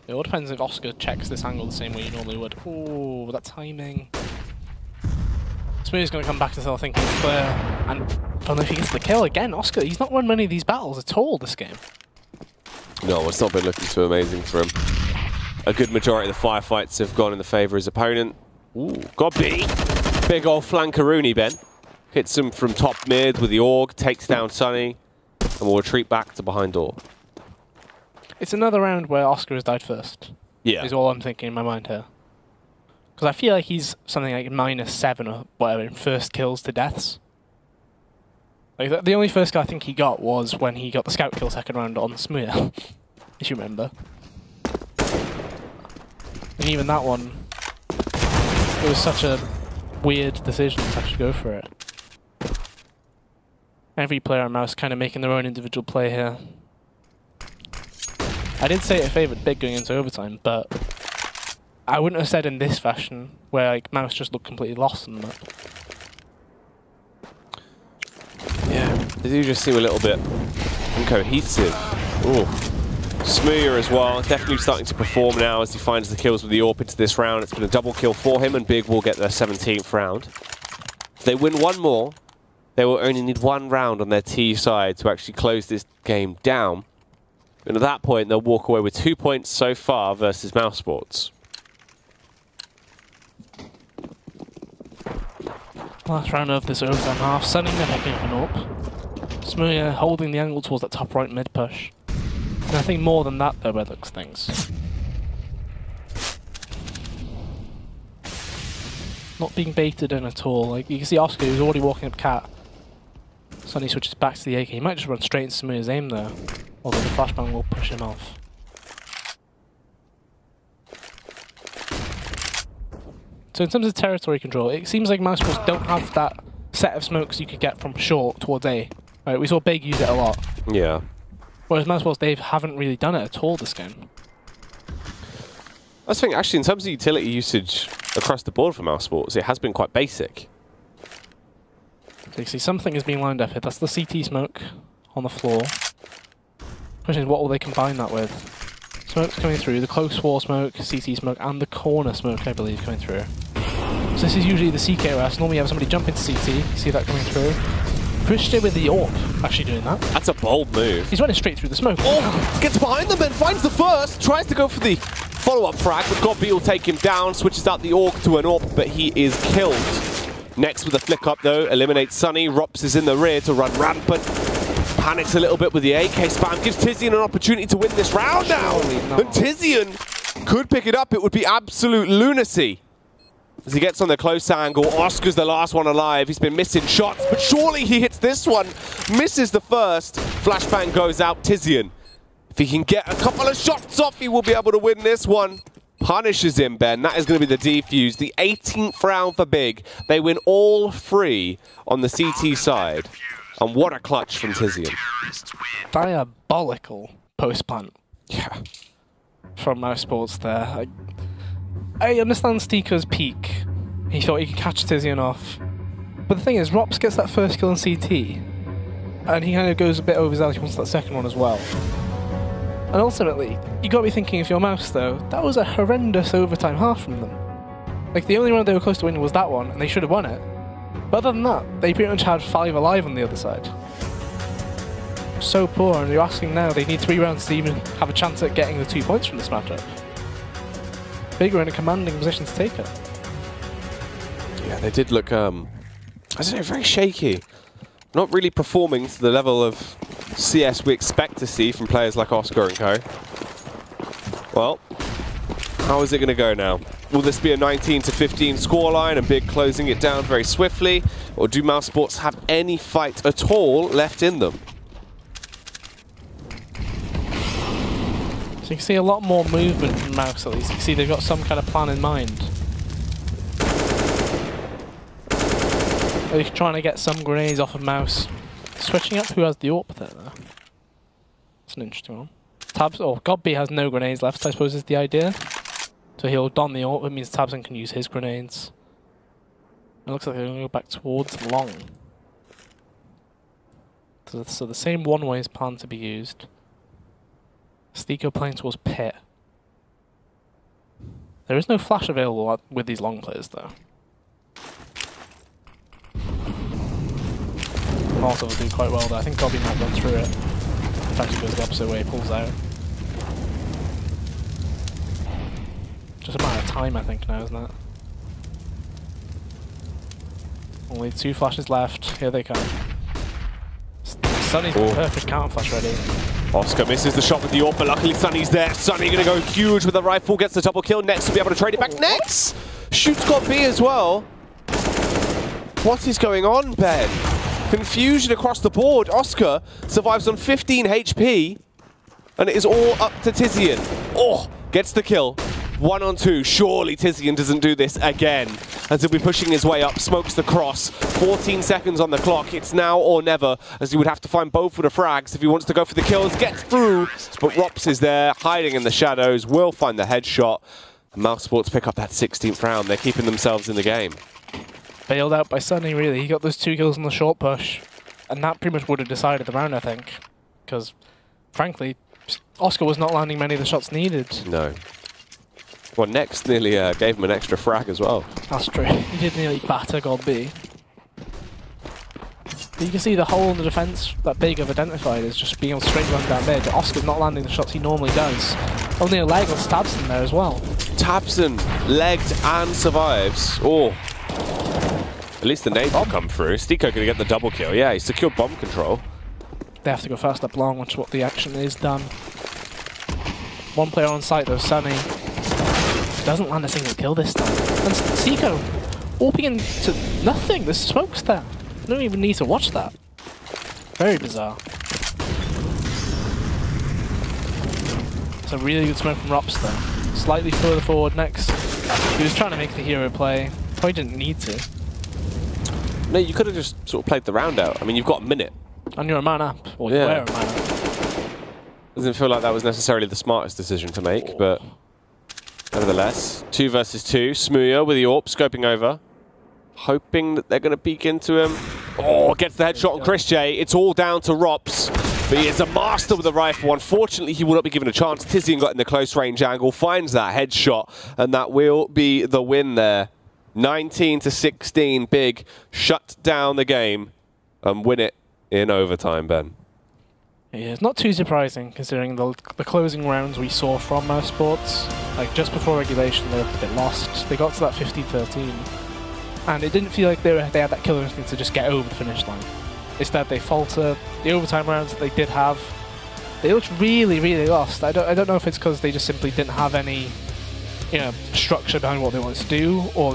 It all depends if Oscar checks this angle the same way you normally would. Ooh, that timing. Smooya's going to come back to Thor thinking it's clear. And I don't know if he gets the kill again. Oscar, he's not won many of these battles at all this game. No, it's not been looking too amazing for him. A good majority of the firefights have gone in the favour of his opponent. Ooh, God B. Big old flankaroonie, Ben. Hits him from top mid with the AUG, takes down Sunny, and will retreat back to behind door. It's another round where Oscar has died first. Yeah. Is all I'm thinking in my mind here. Because I feel like he's something like -7 or whatever in first kills to deaths. Like the only first kill I think he got was when he got the scout kill second round on Smear, if you remember. And even that one, it was such a weird decision to actually go for it. Every player on Mouse kind of making their own individual play here. I did say I favoured Big going into overtime, but I wouldn't have said in this fashion, where like Mouse just looked completely lost in that. Yeah, they do just seem a little bit uncohesive. Ooh. Smear as well, definitely starting to perform now as he finds the kills with the AWP into this round. It's been a double kill for him, and Big will get their 17th round. If they win one more, they will only need one round on their T side to actually close this game down. And at that point, they'll walk away with 2 points so far versus mousesports. Last round of this overtime half, Sunny picking up an AWP. Smear holding the angle towards that top right mid push. Nothing more than that though by the looks of things. Not being baited in at all. Like you can see Oscar who's already walking up Cat. Sunny switches back to the AK. He might just run straight into Smear's aim though. Although the flashbang will push him off. So in terms of territory control, it seems like mousesports don't have that set of smokes you could get from short towards A. Right, we saw Big use it a lot. Yeah. Whereas mousesports, they haven't really done it at all this game. I think actually in terms of utility usage across the board for mousesports, it has been quite basic. So you see something is being lined up here. That's the CT smoke on the floor. Question is, what will they combine that with? Smoke's coming through, the close wall smoke, CT smoke, and the corner smoke, I believe, coming through. So this is usually the CK rest. Normally you have somebody jump into CT, see that coming through. Pushed it with the AWP, actually doing that. That's a bold move. He's running straight through the smoke. Oh, gets behind them and finds the first, tries to go for the follow-up frag, but Godby will take him down, switches out the AWP to an AWP, but he is killed. Next with a flick up though, eliminates Sunny, Rops is in the rear to run rampant. Panics a little bit with the AK spam, gives Tizian an opportunity to win this round now. And Tizian could pick it up, it would be absolute lunacy. As he gets on the close angle, Oscar's the last one alive. He's been missing shots, but surely he hits this one. Misses the first. Flashbang goes out. Tizian, if he can get a couple of shots off, he will be able to win this one. Punishes him, Ben. That is going to be the defuse. The 18th round for Big. They win all 3 on the CT side. And what a clutch from Tizian. Diabolical post-plant. Yeah. From mousesports there. I understand Stiko's peak. He thought he could catch Tizian off. But the thing is, Rops gets that first kill in CT. And he kind of goes a bit overzealous. He wants that second one as well. And ultimately, you got to be thinking if you're Mouse though, that was a horrendous overtime half from them. Like the only one they were close to winning was that one, and they should have won it. But other than that, they pretty much had 5 alive on the other side. So poor, and you're asking now, they need 3 rounds to even have a chance at getting the 2 points from this matchup. Big are in a commanding position to take it. Yeah, they did look, I don't know, very shaky. Not really performing to the level of CS we expect to see from players like Oscar and co. Well, how is it going to go now? Will this be a 19-15 scoreline and Big closing it down very swiftly? Or do mousesports have any fight at all left in them? So you can see a lot more movement from Mouse at least. You can see they've got some kind of plan in mind. They're trying to get some grenades off of Mouse. Switching up who has the AWP there though. That's an interesting one. Tabs, oh, Godby has no grenades left, I suppose is the idea. So he'll don the AWP, it means Tabson can use his grenades. It looks like they're going to go back towards long. So the same one-way is planned to be used. Stiko playing towards pit. There is no flash available with these long players though. Also will do quite well there. I think Godby might run through it. In fact, he goes the opposite way, pulls out. Just a matter of time, I think, now, isn't it? Only 2 flashes left. Here they come. Sunny's got perfect counter flash ready. Oscar misses the shot with the AWP, but luckily Sunny's there. Sunny going to go huge with the rifle, gets the double kill. Next will be able to trade it back. Next! Shoots got B as well. What is going on, Ben? Confusion across the board. Oscar survives on 15 HP. And it is all up to Tizian. Oh, gets the kill. 1 on 2. Surely Tizian doesn't do this again. As he'll be pushing his way up. Smokes the cross. 14 seconds on the clock. It's now or never, as he would have to find both of the frags if he wants to go for the kills. Gets through, but Rops is there, hiding in the shadows. Will find the headshot. And mousesports pick up that 16th round. They're keeping themselves in the game. Bailed out by Sunny, really. He got those 2 kills on the short push. And that pretty much would have decided the round, I think. Because, frankly, Oscar was not landing many of the shots needed. No. Well, Next nearly gave him an extra frag as well. That's true. He did nearly batter God B. But you can see the hole in the defense that Big have identified is just being able to straight run down mid. Oscar's not landing the shots he normally does. Only a leg on Stabson there as well. Tabson legged and survives. Oh. At least the nade will come through. Stiko going to get the double kill. Yeah, he secured bomb control. They have to go fast up long once what the action is done. One player on site though, Sunny. Doesn't land a single kill this time. And Seiko warping into nothing. There's smokes there. You don't even need to watch that. Very bizarre. It's a really good smoke from Rops there. Slightly further forward Next. He was trying to make the hero play. Probably didn't need to. No, you could have just sort of played the round out. I mean, you've got a minute. And you're a man up. Or you were a man up. Doesn't feel like that was necessarily the smartest decision to make, but nevertheless, 2 versus 2. Smooya with the AWP scoping over. Hoping that they're going to peek into him. Oh, gets the headshot on Chris J. It's all down to Rops. But he is a master with the rifle. Unfortunately, he will not be given a chance. Tizian got in the close range angle, finds that headshot, and that will be the win there. 19-16, Big shut down the game and win it in overtime, Ben. Yeah, it's not too surprising considering the closing rounds we saw from mousesports. Like just before regulation, they looked a bit lost. They got to that 15-13, and it didn't feel like they had that killer instinct to just get over the finish line. Instead, they falter. The overtime rounds that they did have, they looked really, really lost. I don't know if it's because they just simply didn't have any, you know, structure behind what they wanted to do, or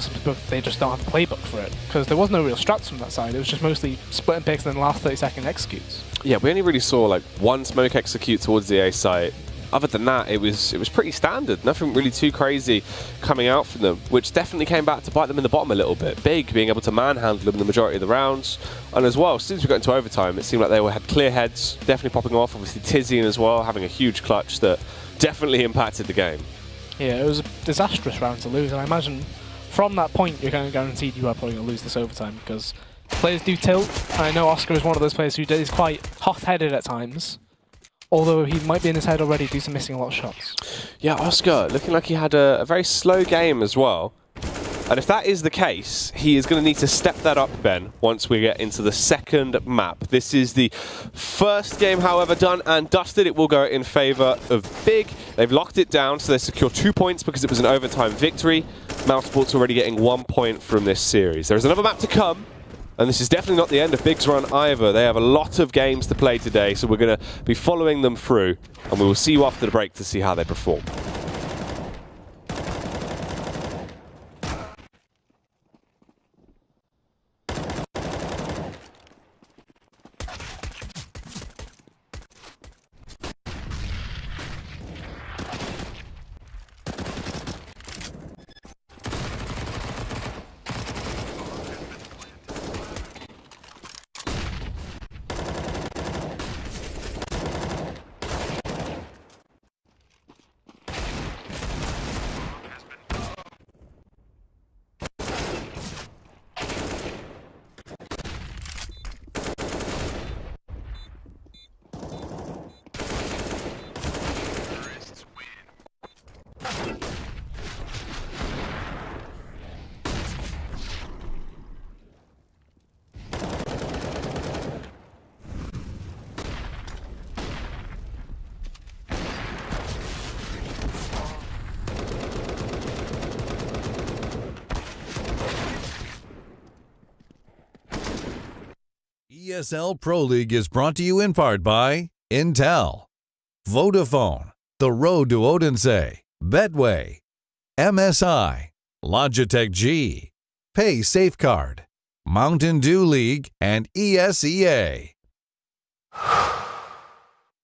they just don't have the playbook for it. Because there was no real strats from that side. It was just mostly split and picks and then last 30-second executes. Yeah, we only really saw like one smoke execute towards the A site. Other than that, it was pretty standard. Nothing really too crazy coming out from them, which definitely came back to bite them in the bottom a little bit. Big being able to manhandle them in the majority of the rounds. And as well, since we got into overtime, it seemed like they had clear heads, definitely popping off. Obviously, Tizian as well, having a huge clutch that definitely impacted the game. Yeah, it was a disastrous round to lose, and I imagine from that point you're kind of guaranteed you are probably going to lose this overtime because players do tilt. And I know Oscar is one of those players who is quite hot-headed at times, although he might be in his head already due to missing a lot of shots. Yeah, Oscar looking like he had a very slow game as well. And if that is the case, he is going to need to step that up, Ben, once we get into the second map. This is the first game, however, done and dusted. It will go in favor of Big. They've locked it down, so they secure 2 points because it was an overtime victory. mousesports already getting 1 point from this series. There is another map to come, and this is definitely not the end of Big's run either. They have a lot of games to play today, so we're going to be following them through, and we will see you after the break to see how they perform. ESL Pro League is brought to you in part by Intel, Vodafone, The Road to Odense, Betway, MSI, Logitech G, Pay Safeguard, Mountain Dew League, and ESEA.